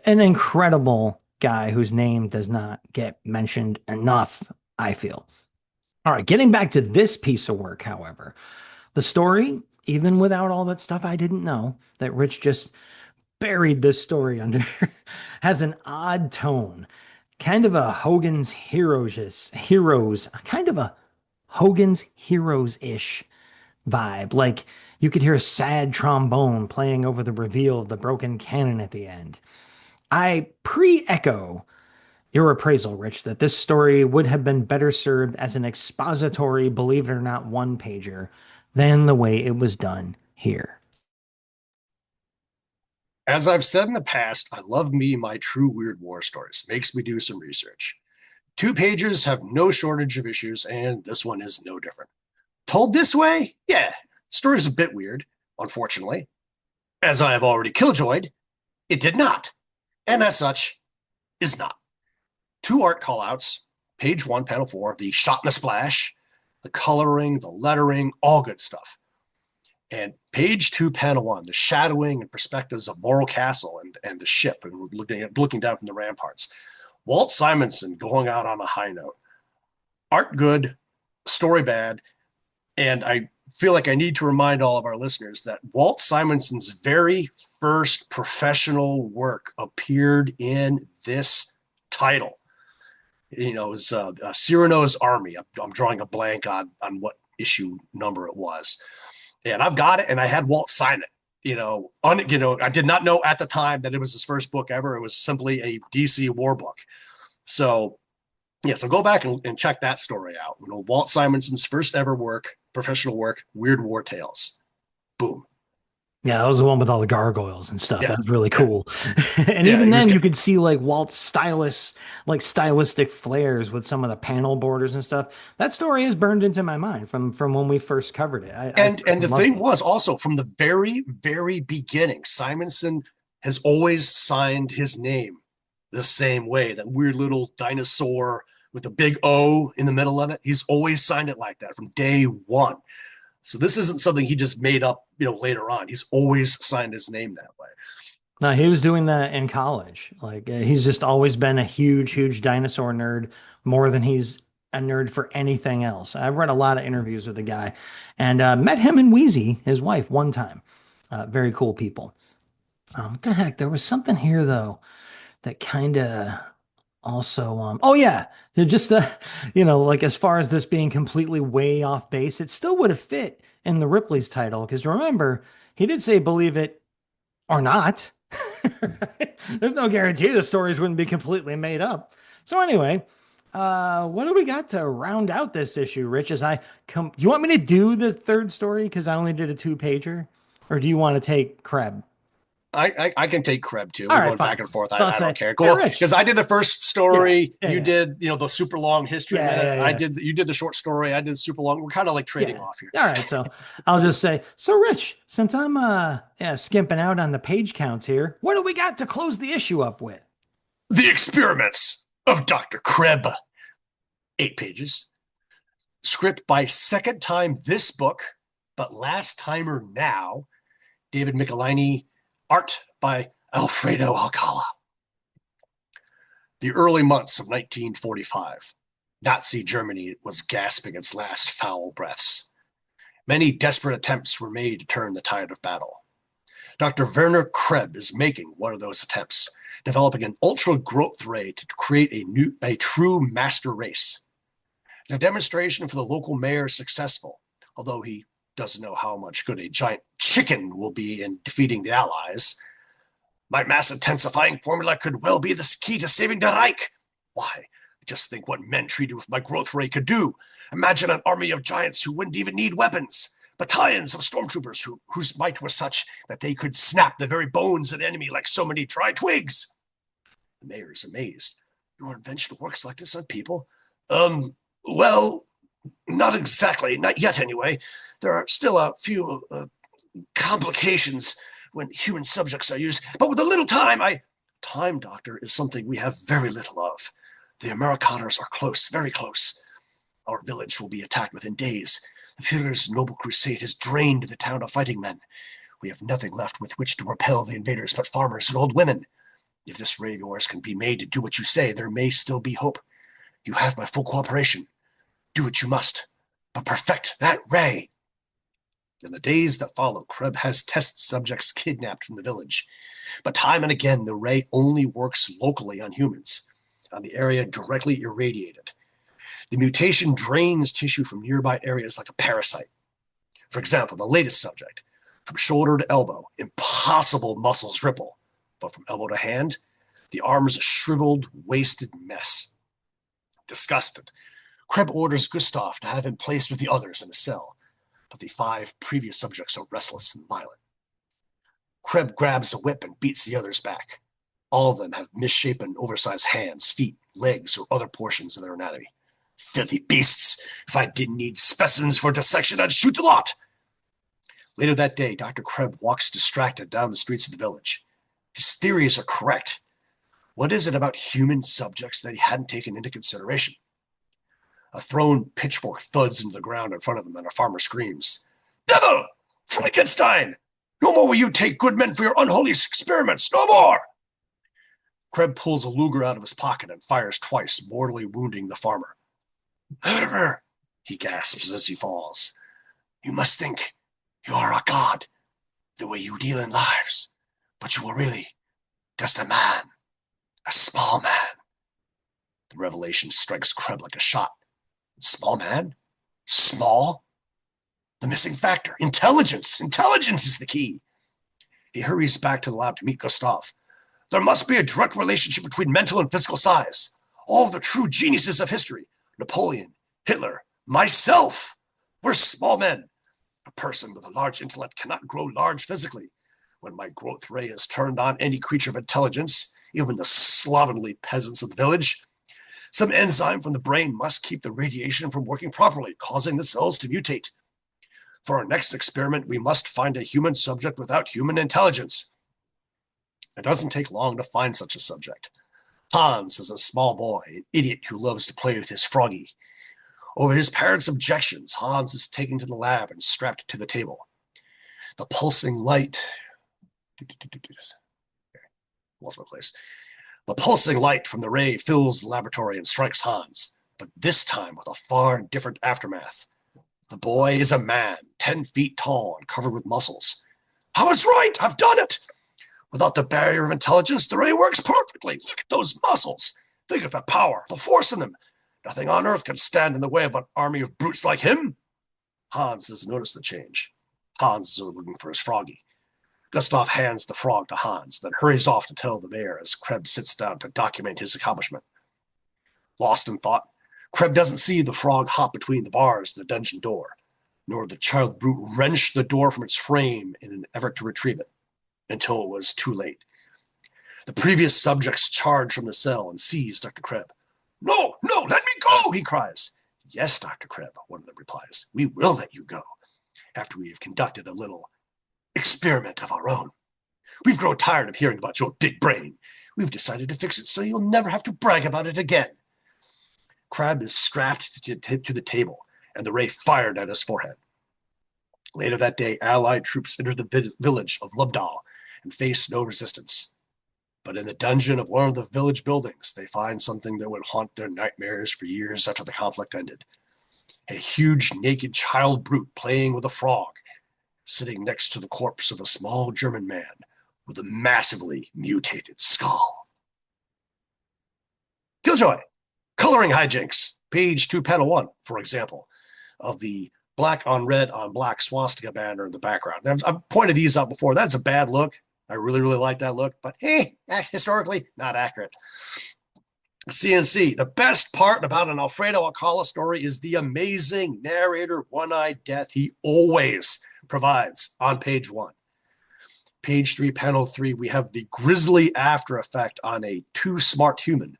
an incredible guy whose name does not get mentioned enough, I feel. All right, getting back to this piece of work, however, the story, even without all that stuff I didn't know, that Rich just buried this story under, has an odd tone. Kind of a Hogan's Heroes-ish vibe. Like you could hear a sad trombone playing over the reveal of the broken cannon at the end. I pre-echo your appraisal, Rich, that this story would have been better served as an expository, believe it or not, 1-pager than the way it was done here. As I've said in the past, I love me my true weird war stories. Makes me do some research. 2 pages have no shortage of issues, and this one is no different. Told this way? Yeah, story's a bit weird, unfortunately. As I have already killjoyed, it did not, and as such, is not. 2 art callouts, page 1, panel 4, the shot and the splash, the coloring, the lettering, all good stuff. And page 2, panel 1, the shadowing and perspectives of Morro Castle and the ship, and looking down from the ramparts. Walt Simonson going out on a high note. Art good, story bad, and I feel like I need to remind all of our listeners that Walt Simonson's very first professional work appeared in this title. It was Cyrano's Army. I'm drawing a blank on what issue number it was, and I've got it, and I had Walt sign it. I did not know at the time that it was his first book ever. It was simply a DC war book. So so go back and check that story out. Walt Simonson's first ever work, professional work, Weird War Tales. Boom. Yeah, that was the one with all the gargoyles and stuff. Yeah. That was really cool. And even then, you could see like Walt's stylistic flares with some of the panel borders and stuff. That story is burned into my mind from when we first covered it. And the thing was also from the very, very beginning, Simonson has always signed his name the same way. That weird little dinosaur with a big O in the middle of it. He's always signed it like that from day one. So this isn't something he just made up, later on. He's always signed his name that way. No, he was doing that in college. Like he's just always been a huge, huge dinosaur nerd, more than he's a nerd for anything else. I've read a lot of interviews with the guy, and met him and Wheezy, his wife, one time. Very cool people. What the heck? There was something here though that kind of also, oh yeah, just like as far as this being completely way off base, it still would have fit in the Ripley's title, because remember, he did say believe it or not. There's no guarantee the stories wouldn't be completely made up. So anyway, what do we got to round out this issue, Rich? As I come, do you want me to do the third story because I only did a 2-pager, or do you want to take Kreb? I can take Kreb too. We're going back and forth. I don't care. Cool. Because I did the first story. You did, the super long history. You did the short story. I did super long. We're kind of like trading off here. All right. So I'll just say, so Rich, since I'm skimping out on the page counts here, what do we got to close the issue up with? The Experiments of Dr. Kreb. 8 pages. Script by second time this book, but last timer now, David Michelinie. Art by Alfredo Alcala. The early months of 1945. Nazi Germany was gasping its last foul breaths. Many desperate attempts were made to turn the tide of battle. Dr. Werner Kreb is making one of those attempts, developing an ultra-growth ray to create a true master race. The demonstration for the local mayor is successful, although he doesn't know how much good a giant chicken will be in defeating the Allies. My mass intensifying formula could well be the key to saving the Reich. Why? Just think what men treated with my growth ray could do. Imagine an army of giants who wouldn't even need weapons. Battalions of stormtroopers whose might was such that they could snap the very bones of the enemy like so many dry twigs. The mayor is amazed. Your invention works like this on people? Well, not exactly. Not yet, anyway. There are still a few complications when human subjects are used. But with a little time, Time, Doctor, is something we have very little of. The Amerikaners are close, very close. Our village will be attacked within days. The Führer's noble crusade has drained the town of fighting men. We have nothing left with which to repel the invaders but farmers and old women. If this ray of yours can be made to do what you say, there may still be hope. You have my full cooperation. Do what you must, but perfect that ray. In the days that follow, Kreb has test subjects kidnapped from the village. But time and again, the ray only works locally on humans, on the area directly irradiated. The mutation drains tissue from nearby areas like a parasite. For example, the latest subject, from shoulder to elbow, impossible muscles ripple, but from elbow to hand, the arm is a shriveled, wasted mess. Disgusted, Kreb orders Gustav to have him placed with the others in a cell, but the 5 previous subjects are restless and violent. Kreb grabs a whip and beats the others back. All of them have misshapen, oversized hands, feet, legs, or other portions of their anatomy. Filthy beasts! If I didn't need specimens for dissection, I'd shoot the lot! Later that day, Dr. Kreb walks distracted down the streets of the village. His theories are correct. What is it about human subjects that he hadn't taken into consideration? A thrown pitchfork thuds into the ground in front of him, and a farmer screams, "Devil! Frankenstein! No more will you take good men for your unholy experiments. No more! Krebs pulls a Luger out of his pocket and fires twice, mortally wounding the farmer. Murderer! He gasps as he falls. You must think you are a god, the way you deal in lives, but you are really just a man, a small man. The revelation strikes Krebs like a shot. Small man? Small? The missing factor. Intelligence. Intelligence is the key. He hurries back to the lab to meet Gustav. There must be a direct relationship between mental and physical size. All the true geniuses of history, Napoleon, Hitler, myself, we're small men. A person with a large intellect cannot grow large physically. When my growth ray is turned on any creature of intelligence, even the slovenly peasants of the village, some enzyme from the brain must keep the radiation from working properly, causing the cells to mutate. For our next experiment, we must find a human subject without human intelligence. It doesn't take long to find such a subject. Hans is a small boy, an idiot who loves to play with his froggy. Over his parents' objections, Hans is taken to the lab and strapped to the table. The pulsing light... Lost my place. The pulsing light from the ray fills the laboratory and strikes Hans, but this time with a far different aftermath. The boy is a man, 10 feet tall and covered with muscles. I was right! I've done it! Without the barrier of intelligence, the ray works perfectly. Look at those muscles. Think of the power, the force in them. Nothing on earth can stand in the way of an army of brutes like him. Hans doesn't notice the change. Hans is looking for his froggy. Gustav hands the frog to Hans, then hurries off to tell the mayor as Krebs sits down to document his accomplishment. Lost in thought, Krebs doesn't see the frog hop between the bars of the dungeon door, nor the child brute wrench the door from its frame in an effort to retrieve it, until it was too late. The previous subjects charge from the cell and seize Dr. Krebs. No, no, let me go, he cries. Yes, Dr. Krebs, one of them replies. We will let you go, after we have conducted a little experiment of our own. We've grown tired of hearing about your big brain. We've decided to fix it so you'll never have to brag about it again. Krebs is strapped to the table, and the ray fired at his forehead. Later that day, Allied troops entered the village of Lubdal and faced no resistance. But in the dungeon of one of the village buildings, they find something that would haunt their nightmares for years after the conflict ended. A huge naked child brute playing with a frog, sitting next to the corpse of a small German man with a massively mutated skull. Killjoy, coloring hijinks, page 2, panel 1, for example, of the black on black swastika banner in the background. Now, I've pointed these out before. That's a bad look. I really, really like that look, but hey, historically, not accurate. CNC, the best part about an Alfredo Alcala story is the amazing narrator one-eyed death he always provides on page 1. Page 3, panel 3, we have the grisly after effect on a too smart human.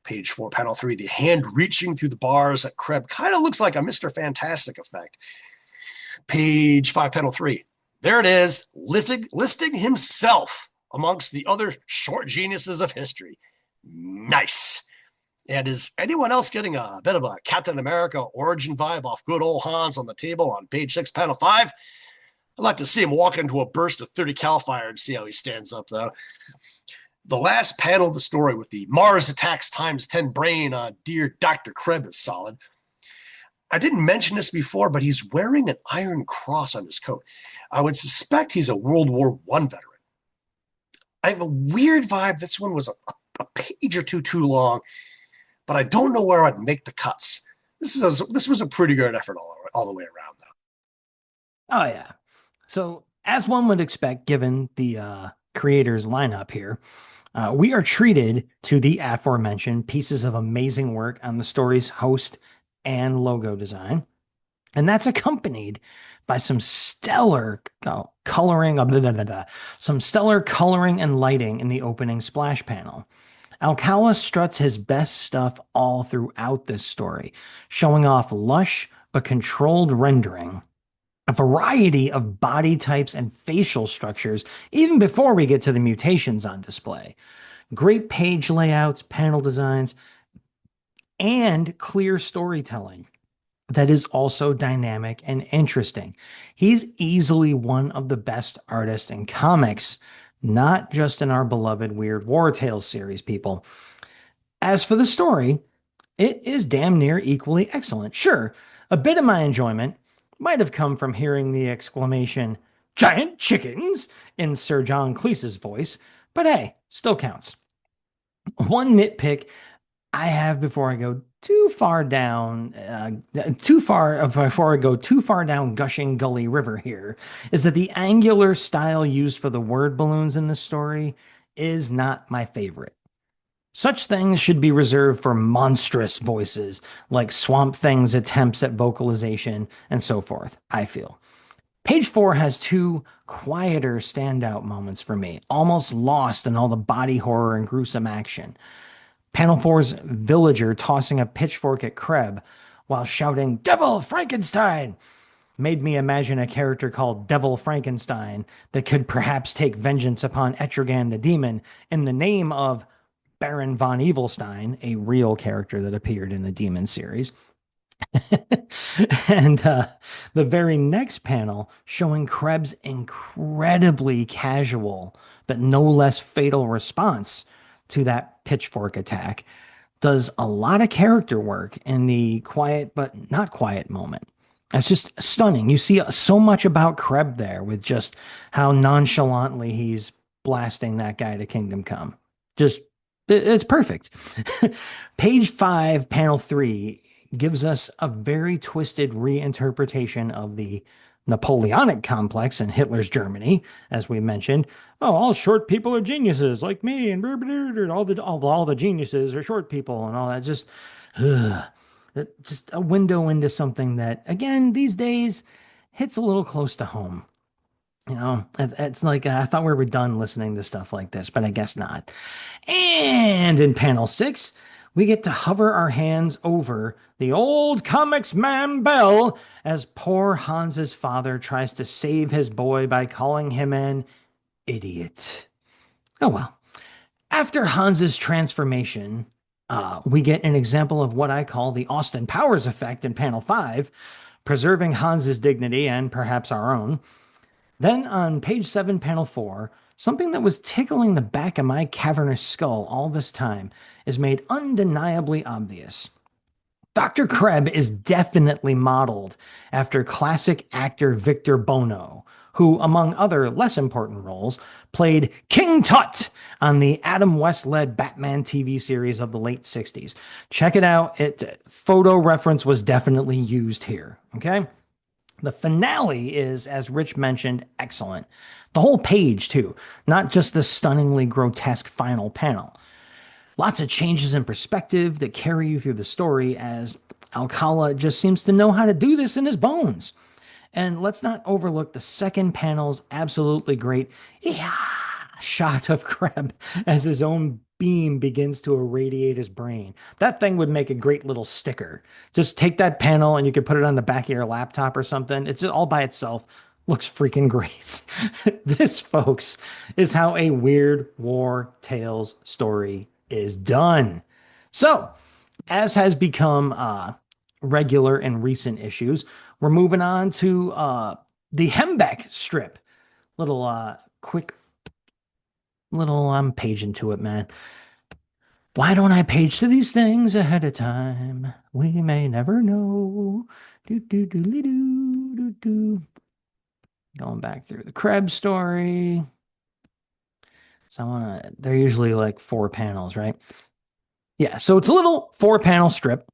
Page 4, panel 3, the hand reaching through the bars at Krebs kind of looks like a Mr. Fantastic effect. Page 5, panel 3, there it is, listing himself amongst the other short geniuses of history. Nice. And is anyone else getting a bit of a Captain America origin vibe off good old Hans on the table on page 6, panel 5? I'd like to see him walk into a burst of 30 cal fire and see how he stands up, though. The last panel of the story with the Mars attacks times 10 brain on dear Dr. Krebs is solid. I didn't mention this before, but he's wearing an Iron Cross on his coat. I would suspect he's a World War I veteran. I have a weird vibe. This one was a page or two too long, but I don't know where I'd make the cuts. This was a pretty good effort all the way around, though. Oh, yeah. So, as one would expect, given the creators lineup here, we are treated to the aforementioned pieces of amazing work on the story's host and logo design. And that's accompanied by some stellar coloring and lighting in the opening splash panel. Alcala struts his best stuff all throughout this story, showing off lush but controlled rendering, a variety of body types and facial structures, even before we get to the mutations on display. Great page layouts, panel designs, and clear storytelling. that is also dynamic and interesting. He's easily one of the best artists in comics, not just in our beloved Weird War Tales series, people. As for the story, it is damn near equally excellent. Sure, a bit of my enjoyment might have come from hearing the exclamation, "Giant chickens!" in Sir John Cleese's voice, but hey, still counts. One nitpick I have before I go too far down, before I go too far down Gushing Gully River here, is that the angular style used for the word balloons in this story is not my favorite. Such things should be reserved for monstrous voices, like Swamp Thing's attempts at vocalization and so forth, I feel. Page four has two quieter standout moments for me, almost lost in all the body horror and gruesome action. Panel four's villager tossing a pitchfork at Kreb while shouting, "Devil Frankenstein!" made me imagine a character called Devil Frankenstein that could perhaps take vengeance upon Etrigan the demon in the name of Baron von Evilstein, a real character that appeared in the Demon series. And the very next panel showing Krebs' incredibly casual but no less fatal response to that pitchfork attack does a lot of character work in the quiet but not quiet moment. It's just stunning. You see so much about Krebs there with just how nonchalantly he's blasting that guy to Kingdom Come. Just it's perfect. Page five, panel three gives us a very twisted reinterpretation of the Napoleonic complex in Hitler's Germany, as we mentioned. Oh, all short people are geniuses like me, and all the geniuses are short people, and all that. Ugh, just a window into something that, again, these days hits a little close to home. It's like I thought we were done listening to stuff like this, but I guess not. And in panel six, we get to hover our hands over the old comics man Bell as poor Hans's father tries to save his boy by calling him an idiot. Oh well. After Hans's transformation, we get an example of what I call the Austin Powers effect in panel five, preserving Hans's dignity and perhaps our own. Then on page seven, panel four, something that was tickling the back of my cavernous skull all this time is made undeniably obvious. Dr. Krebs is definitely modeled after classic actor Victor Bono, who, among other less important roles, played King Tut on the Adam West led Batman TV series of the late 60s. Check it out. Photo reference was definitely used here. Okay. The finale is, as Rich mentioned, excellent. The whole page, too, not just the stunningly grotesque final panel. Lots of changes in perspective that carry you through the story as Alcala just seems to know how to do this in his bones. And let's not overlook the second panel's absolutely great shot of Kreb as his own beam begins to irradiate his brain. That thing would make a great little sticker. Just take that panel and you could put it on the back of your laptop or something. It's just all by itself. Looks freaking great. This, folks, is how a Weird War Tales story is done. So, as has become regular in recent issues, we're moving on to the Hembeck strip. Quick little, I'm paging to it, man. Why don't I page to these things ahead of time? We may never know. Do do do do do do. Going back through the Krebs story. So they're usually like four panels, right? Yeah, so it's a little four panel strip.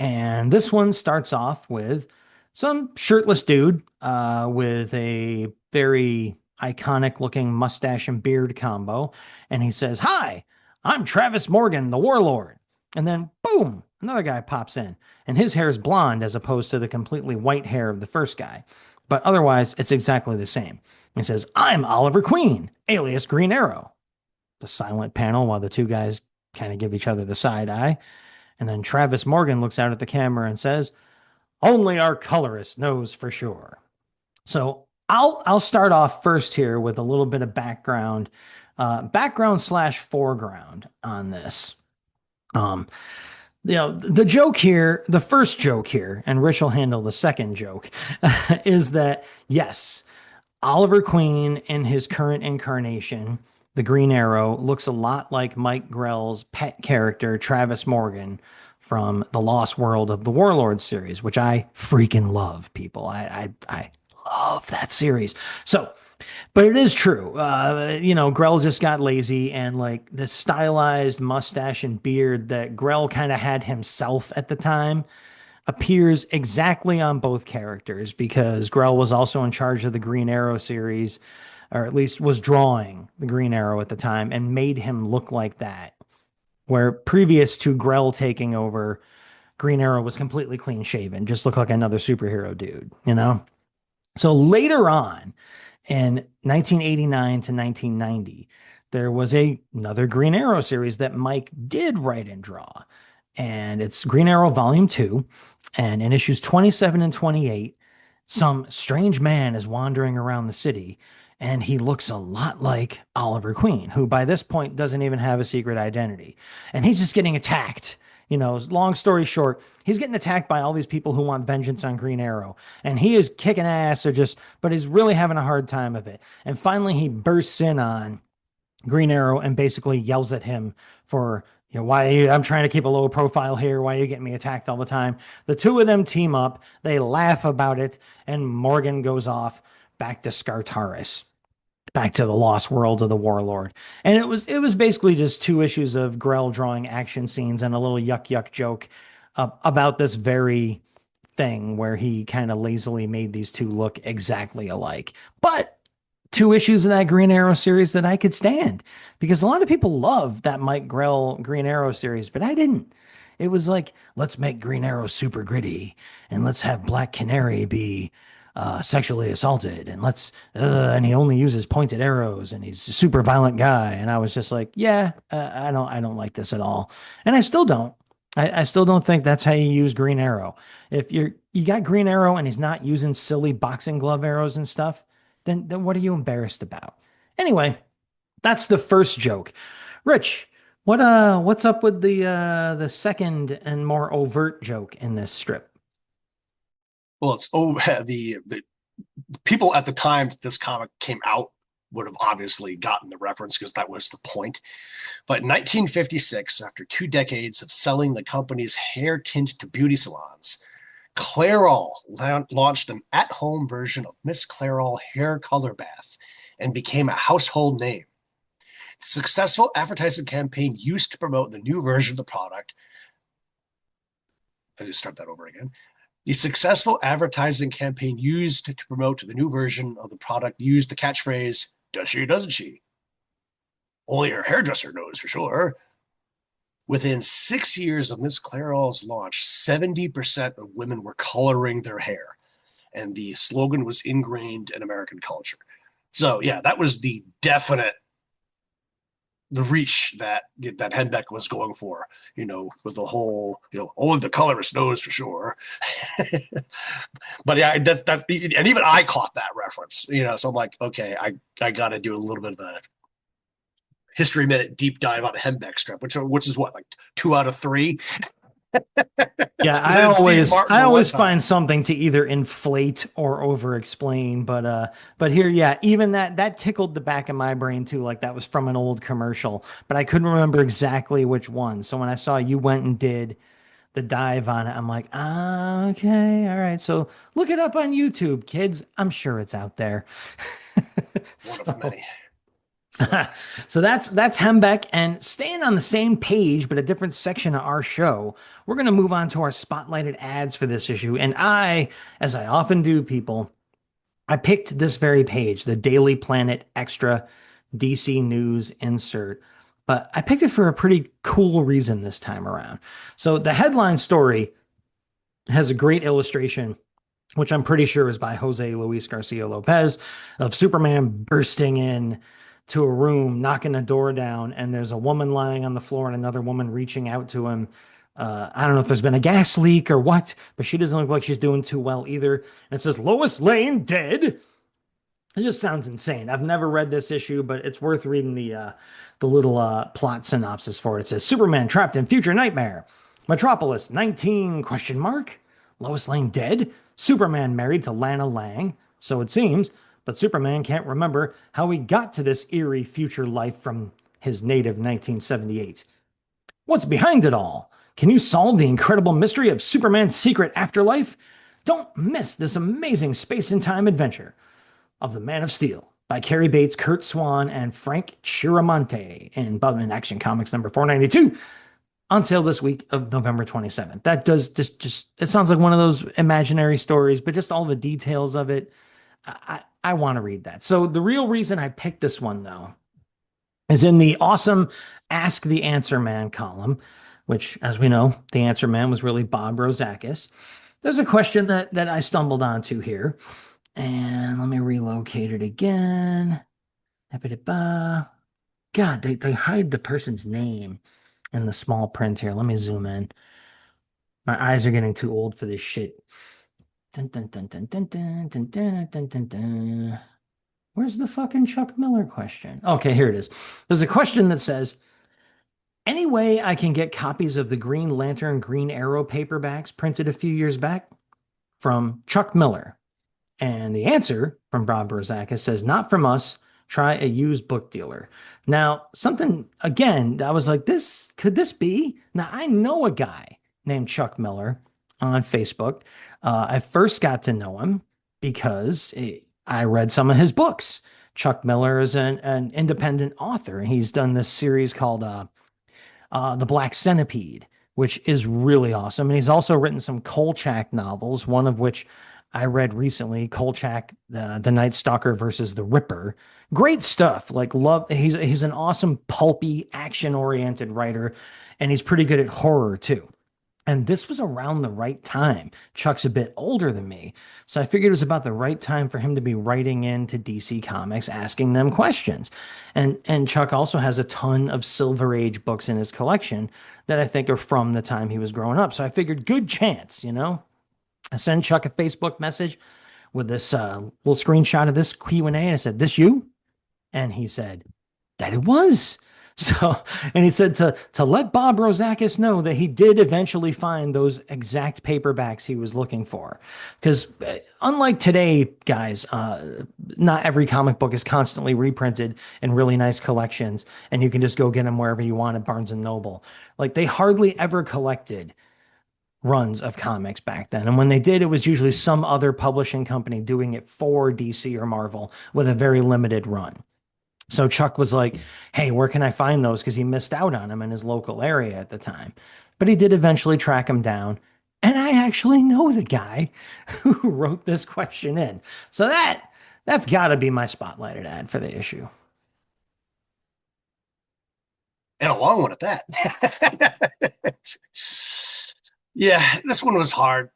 And this one starts off with some shirtless dude with a very iconic looking mustache and beard combo. And he says, "Hi, I'm Travis Morgan, the warlord." And then, boom, another guy pops in. And his hair is blonde as opposed to the completely white hair of the first guy. But otherwise, it's exactly the same. He says, "I'm Oliver Queen, alias Green Arrow." The silent panel while the two guys kind of give each other the side eye. And then Travis Morgan looks out at the camera and says, "Only our colorist knows for sure." So I'll start off first here with a little bit of background slash foreground on this. The joke here, the first joke here, and Rich will handle the second joke, is that yes, Oliver Queen in his current incarnation, the Green Arrow, looks a lot like Mike Grell's pet character, Travis Morgan, from the Lost World of the Warlord series, which I freaking love, people. I love that series. So, but it is true. Grell just got lazy and like the stylized mustache and beard that Grell kind of had himself at the time appears exactly on both characters because Grell was also in charge of the Green Arrow series, or at least was drawing the Green Arrow at the time and made him look like that. Where previous to Grell taking over, Green Arrow was completely clean shaven, just looked like another superhero dude, you know? So later on, in 1989 to 1990, there was another Green Arrow series that Mike did write and draw. And it's Green Arrow Volume 2. And in issues 27 and 28, some strange man is wandering around the city, and he looks a lot like Oliver Queen, who by this point doesn't even have a secret identity. And he's just getting attacked. Long story short, he's getting attacked by all these people who want vengeance on Green Arrow. And he is kicking ass but he's really having a hard time of it. And finally, he bursts in on Green Arrow and basically yells at him for, I'm trying to keep a low profile here. Why are you getting me attacked all the time? The two of them team up. They laugh about it. And Morgan goes off back to Skartaris, back to the lost world of the warlord. And it was basically just 2 issues of Grell drawing action scenes and a little yuck yuck joke about this very thing where he kind of lazily made these two look exactly alike. But 2 issues of that Green Arrow series that I could stand because a lot of people love that Mike Grell Green Arrow series, but I didn't. It was like, let's make Green Arrow super gritty and let's have Black Canary be sexually assaulted and he only uses pointed arrows and he's a super violent guy. And I was just like, yeah, I don't like this at all. And I still don't. I still don't think that's how you use Green Arrow. If you got Green Arrow and he's not using silly boxing glove arrows and stuff, then what are you embarrassed about? Anyway, that's the first joke. Rich, what's up with the second and more overt joke in this strip? Well, it's the people at the time this comic came out would have obviously gotten the reference because that was the point. But in 1956, after 2 decades of selling the company's hair tint to beauty salons, Clairol launched an at-home version of Miss Clairol hair color bath and became a household name. The successful advertising campaign used to promote the new version of the product. Let me start that over again. The successful advertising campaign used to promote the new version of the product used the catchphrase, "Does she, doesn't she?" Only her hairdresser knows for sure. Within 6 years of Miss Clairol's launch, 70% of women were coloring their hair, and the slogan was ingrained in American culture. So, yeah, that was the reach that Henbeck was going for, with the whole, only the colorist knows for sure. But yeah, that's and even I caught that reference, so I'm like, okay, I got to do a little bit of a History Minute deep dive on a Henbeck strip, which is what, like 2 out of 3. Yeah, I always find something to either inflate or over explain, but here, yeah, even that tickled the back of my brain too, like that was from an old commercial, but I couldn't remember exactly which one. So when I saw you went and did the dive on it, I'm like, okay, all right. So look it up on YouTube, kids. I'm sure it's out there. One of many. So that's Hembeck, and staying on the same page but a different section of our show, we're going to move on to our spotlighted ads for this issue. And as I often do, people, I picked this very page, the Daily Planet Extra DC News insert, but I picked it for a pretty cool reason this time around. So the headline story has a great illustration, which I'm pretty sure is by Jose Luis Garcia Lopez, of Superman bursting in to a room, knocking the door down, and there's a woman lying on the floor and another woman reaching out to him. I don't know if there's been a gas leak or what, but she doesn't look like she's doing too well either. And it says Lois Lane dead. It just sounds insane. I've never read this issue, but it's worth reading the little plot synopsis for it. It says Superman trapped in future nightmare. Metropolis 19 question mark. Lois Lane dead. Superman married to Lana Lang, so it seems, but Superman can't remember how he got to this eerie future life from his native 1978. What's behind it all? Can you solve the incredible mystery of Superman's secret afterlife? Don't miss this amazing space and time adventure of The Man of Steel by Cary Bates, Kurt Swan, and Frank Chiramonte in Batman Action Comics number 492, on sale this week of November 27th. That does just it sounds like one of those imaginary stories, but just all the details of it, I want to read that. So the real reason I picked this one though is in the awesome Ask the Answer Man column, which, as we know, the Answer Man was really Bob Rozakis. There's a question that I stumbled onto here, and let me relocate it again. God, they hide the person's name in the small print here. Let me zoom in. My eyes are getting too old for this shit. Dun, dun, dun, dun, dun, dun, dun, dun, dun, dun, dun. Where's the fucking Chuck Miller question? Okay, here it is. There's a question that says, any way I can get copies of the Green Lantern Green Arrow paperbacks printed a few years back? From Chuck Miller. And the answer from Bob Rozakis says, not from us. Try a used book dealer. Now, something, again, I was like, could this be? Now, I know a guy named Chuck Miller on Facebook. I first got to know him because I read some of his books. Chuck Miller is an independent author, and he's done this series called The Black Centipede, which is really awesome. And he's also written some Kolchak novels, one of which I read recently, Kolchak, the Night Stalker versus the Ripper. Great stuff. Like, love. He's an awesome pulpy, action-oriented writer, and he's pretty good at horror too. And this was around the right time. Chuck's a bit older than me, so I figured it was about the right time for him to be writing into DC Comics, asking them questions. And Chuck also has a ton of Silver Age books in his collection that I think are from the time he was growing up. So I figured, good chance, you know? I sent Chuck a Facebook message with this little screenshot of this Q&A, and I said, "This you?" And he said that it was. So, and he said to let Bob Rozakis know that he did eventually find those exact paperbacks he was looking for. Because unlike today, guys, not every comic book is constantly reprinted in really nice collections, and you can just go get them wherever you want at Barnes and Noble. Like, they hardly ever collected runs of comics back then. And when they did, it was usually some other publishing company doing it for DC or Marvel with a very limited run. So Chuck was like, hey, where can I find those? Because he missed out on them in his local area at the time. But he did eventually track them down. And I actually know the guy who wrote this question in. So that's got to be my spotlighted ad for the issue. And a long one at that. Yeah, this one was hard.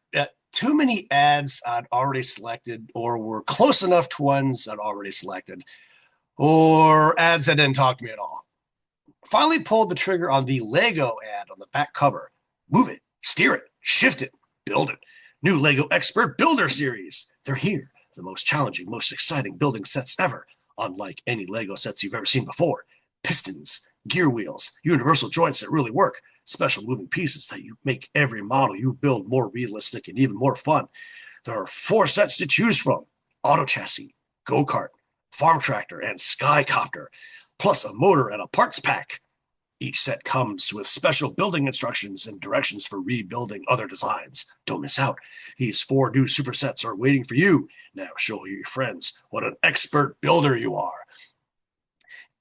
Too many ads I'd already selected or were close enough to ones I'd already selected, or ads that didn't talk to me at all. Finally pulled the trigger on the Lego ad on the back cover. Move it, steer it, shift it, build it. New Lego Expert Builder Series. They're here. The most challenging, most exciting building sets ever. Unlike any Lego sets you've ever seen before. Pistons, gear wheels, universal joints that really work. Special moving pieces that you make every model you build more realistic and even more fun. There are 4 sets to choose from. Auto chassis, go-kart, farm tractor, and skycopter, plus a motor and a parts pack. Each set comes with special building instructions and directions for rebuilding other designs. Don't miss out. These 4 new supersets are waiting for you. Now show your friends what an expert builder you are.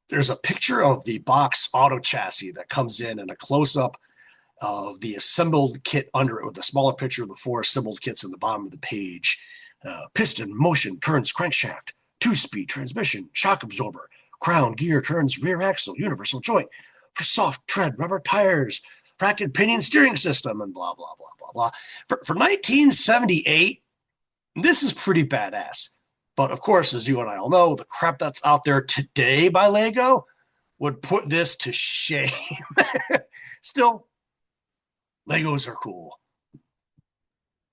There's a picture of the box auto chassis that comes in and a close-up of the assembled kit under it with a smaller picture of the 4 assembled kits in the bottom of the page. Piston, motion, turns crankshaft, 2-speed transmission, shock absorber, crown, gear, turns rear axle, universal joint, for soft tread, rubber tires, bracket pinion steering system, and blah, blah, blah, blah, blah. For 1978, this is pretty badass. But of course, as you and I all know, the crap that's out there today by Lego would put this to shame. Still, Legos are cool.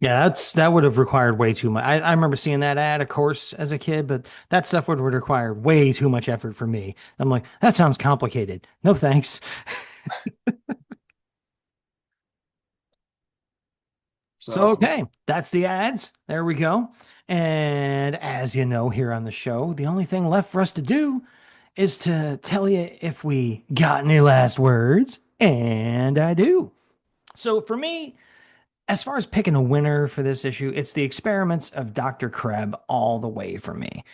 Yeah, that would have required way too much. I remember seeing that ad, of course, as a kid, but that stuff would require way too much effort for me. I'm like, that sounds complicated. No thanks. So, So okay, that's the ads. There we go. And as you know, here on the show, the only thing left for us to do is to tell you if we got any last words. And I do. So, for me, as far as picking a winner for this issue, it's the experiments of Dr. Kreb all the way for me.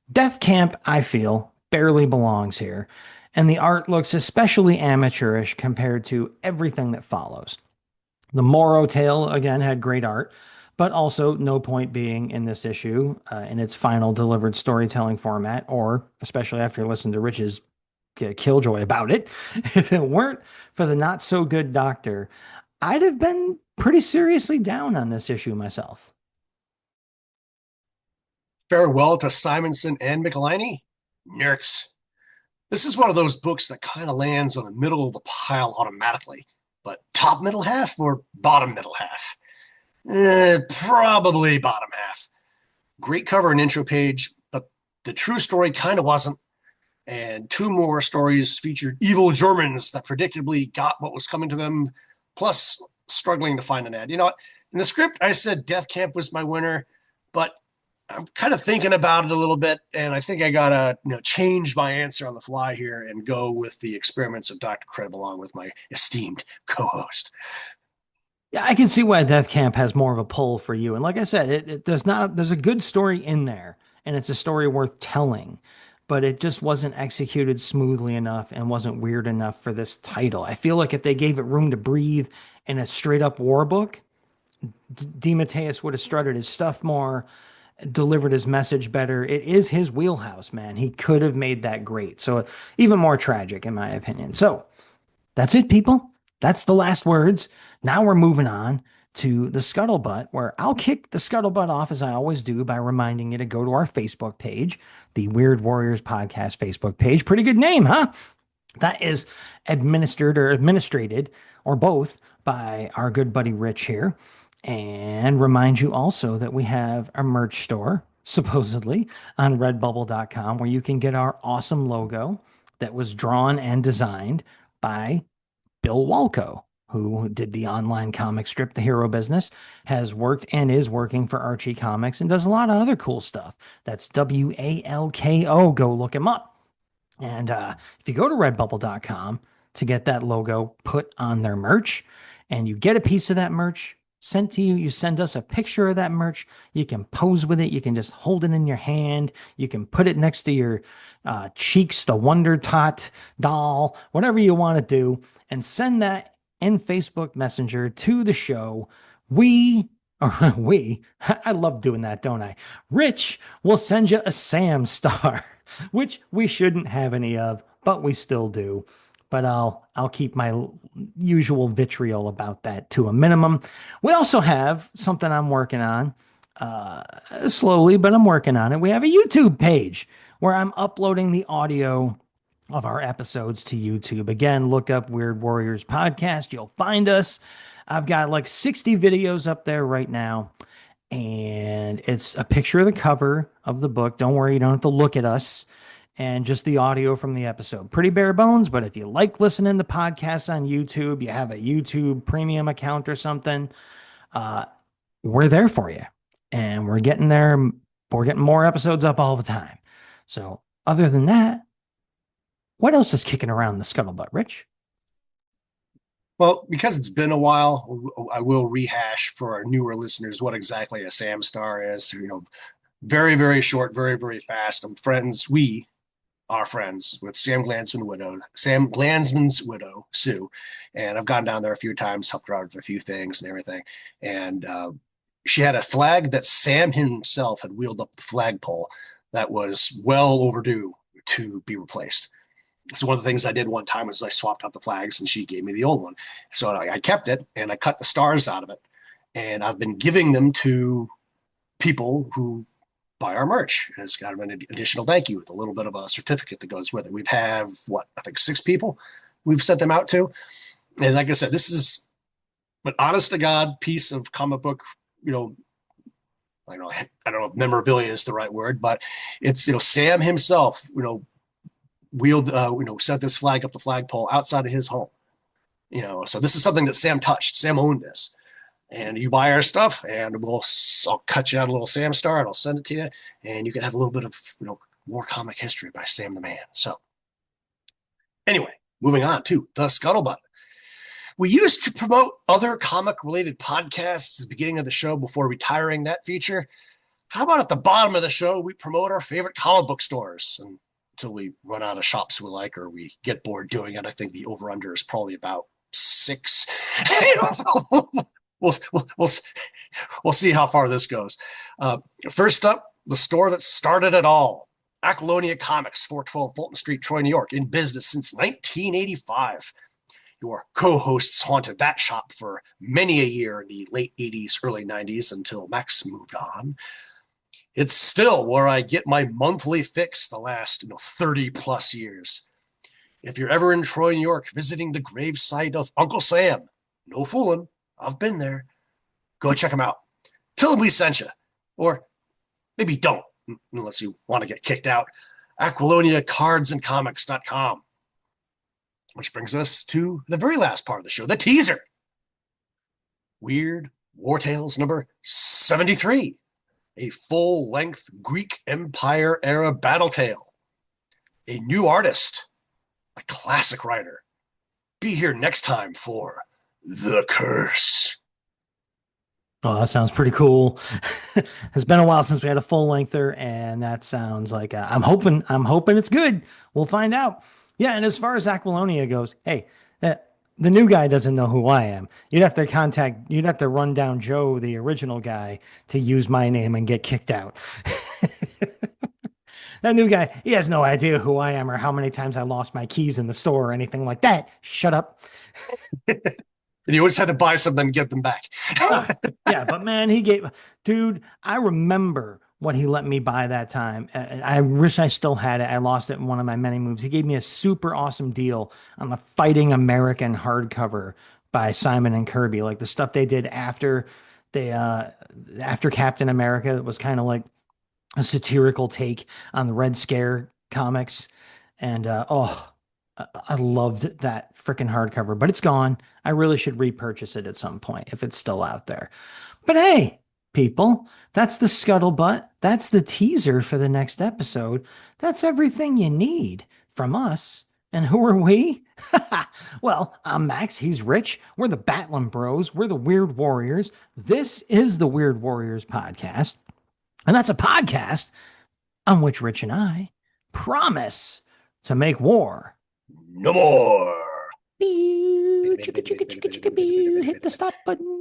Death Camp, I feel, barely belongs here, and the art looks especially amateurish compared to everything that follows. The Moro tale, again, had great art, but also no point being in this issue in its final delivered storytelling format, or especially after you listen to Rich's Killjoy about it. If it weren't for the not so good doctor, I'd have been pretty seriously down on this issue myself. farewell to Simonson and Michelini. Nerds. This is one of those books that kind of lands on the middle of the pile automatically, but top middle half or bottom middle half? Probably bottom half. Great cover and intro page, but the true story kind of wasn't. And two more stories featured evil Germans that predictably got what was coming to them, plus struggling to find an ad. You know what? In the script, I said Death Camp was my winner, but I'm kind of thinking about it a little bit, and I think I gotta change my answer on the fly here and go with the experiments of Dr. Kreb along with my esteemed co-host. Yeah, I can see why Death Camp has more of a pull for you. And like I said, there's a good story in there, and it's a story worth telling, but it just wasn't executed smoothly enough and wasn't weird enough for this title. I feel like if they gave it room to breathe in a straight up war book, DeMatteis would have strutted his stuff more, delivered his message better. It is his wheelhouse, man. He could have made that great. So even more tragic, in my opinion. So that's it, people. That's the last words. Now we're moving on to the scuttlebutt, where I'll kick the scuttlebutt off as I always do by reminding you to go to our Facebook page, the Weird Warriors Podcast Facebook page. Pretty good name, huh? That is administered or administrated or both by our good buddy Rich here. And remind you also that we have a merch store, supposedly, on redbubble.com where you can get our awesome logo that was drawn and designed by Bill Walco, who did the online comic strip, The Hero Business, has worked and is working for Archie Comics and does a lot of other cool stuff. That's WALKO. Go look him up. And if you go to redbubble.com to get that logo put on their merch and you get a piece of that merch sent to you, you send us a picture of that merch. You can pose with it. You can just hold it in your hand. You can put it next to your cheeks, the Wonder Tot doll, whatever you want to do, and send that in Facebook Messenger to the show. I love doing that, don't I? Rich will send you a Sam star, which we shouldn't have any of, but we still do. But I'll keep my usual vitriol about that to a minimum. We also have something I'm working on, slowly, but I'm working on it. We have a YouTube page where I'm uploading the audio of our episodes to YouTube. Again, look up Weird Warriors Podcast. You'll find us. I've got like 60 videos up there right now, and it's a picture of the cover of the book. Don't worry, you don't have to look at us, and just the audio from the episode. Pretty bare bones, but if you like listening to podcasts on YouTube, you have a YouTube premium account or something, we're there for you. And we're getting there. We're getting more episodes up all the time. So other than that, what else is kicking around the scuttlebutt, Rich? Well, because it's been a while, I will rehash for our newer listeners what exactly a Sam Star is. Very, very short, very, very fast. We are friends with Sam Glanzman's widow, Sue. And I've gone down there a few times, helped her out with a few things and everything. And she had a flag that Sam himself had wheeled up the flagpole that was well overdue to be replaced. So one of the things I did one time was I swapped out the flags and she gave me the old one. So I kept it and I cut the stars out of it. And I've been giving them to people who buy our merch. And it's kind of an additional thank you with a little bit of a certificate that goes with it. We've had, I think 6 people we've sent them out to. And like I said, this is an honest to God piece of comic book, I don't know if memorabilia is the right word, but it's, Sam himself, wheeled, set this flag up the flagpole outside of his home. So this is something that Sam touched. Sam owned this. and you buy our stuff, and I'll cut you out a little Sam Star, and I'll send it to you, and you can have a little bit of war comic history by Sam the Man. So anyway, moving on to the Scuttlebutt. We used to promote other comic related podcasts at the beginning of the show before retiring that feature. How about at the bottom of the show, we promote our favorite comic book stores until we run out of shops we like or we get bored doing it? I think the over under is probably about 6. we'll, we'll, we'll see how far this goes. First up, the store that started it all, Aquilonia Comics, 412 Fulton Street, Troy, New York, in business since 1985. Your co-hosts haunted that shop for many a year in the late 80s, early 90s until Max moved on. It's still where I get my monthly fix the last 30 plus years. If you're ever in Troy, New York, visiting the gravesite of Uncle Sam, no fooling, I've been there. Go check him out. Tell him we sent you. Or maybe don't, unless you want to get kicked out. AquiloniaCardsandComics.com. Which brings us to the very last part of the show, the teaser. Weird War Tales number 73. A full-length Greek Empire-era battle tale. A new artist. A classic writer. Be here next time for The Curse. Oh, that sounds pretty cool. It's been a while since we had a full-lengther, and that sounds like I'm hoping it's good. We'll find out. Yeah, and as far as Aquilonia goes, hey, the new guy doesn't know who I am. You'd have to run down Joe, the original guy, to use my name and get kicked out. That new guy, he has no idea who I am or how many times I lost my keys in the store or anything like that. Shut up. And you always had to buy some, then get them back. Yeah, but man, dude, I remember what he let me buy that time. I wish I still had it. I lost it in one of my many moves. He gave me a super awesome deal on the Fighting American hardcover by Simon and Kirby, like the stuff they did after Captain America. It was kind of like a satirical take on the Red Scare comics. And I loved that freaking hardcover, but it's gone. I really should repurchase it at some point if it's still out there. But hey, people, that's the scuttlebutt. That's the teaser for the next episode. That's everything you need from us. And who are we? Well, I'm Max. He's Rich. We're the Batlin Bros. We're the Weird Warriors. This is the Weird Warriors podcast. And that's a podcast on which Rich and I promise to make war No more. Hit the stop button.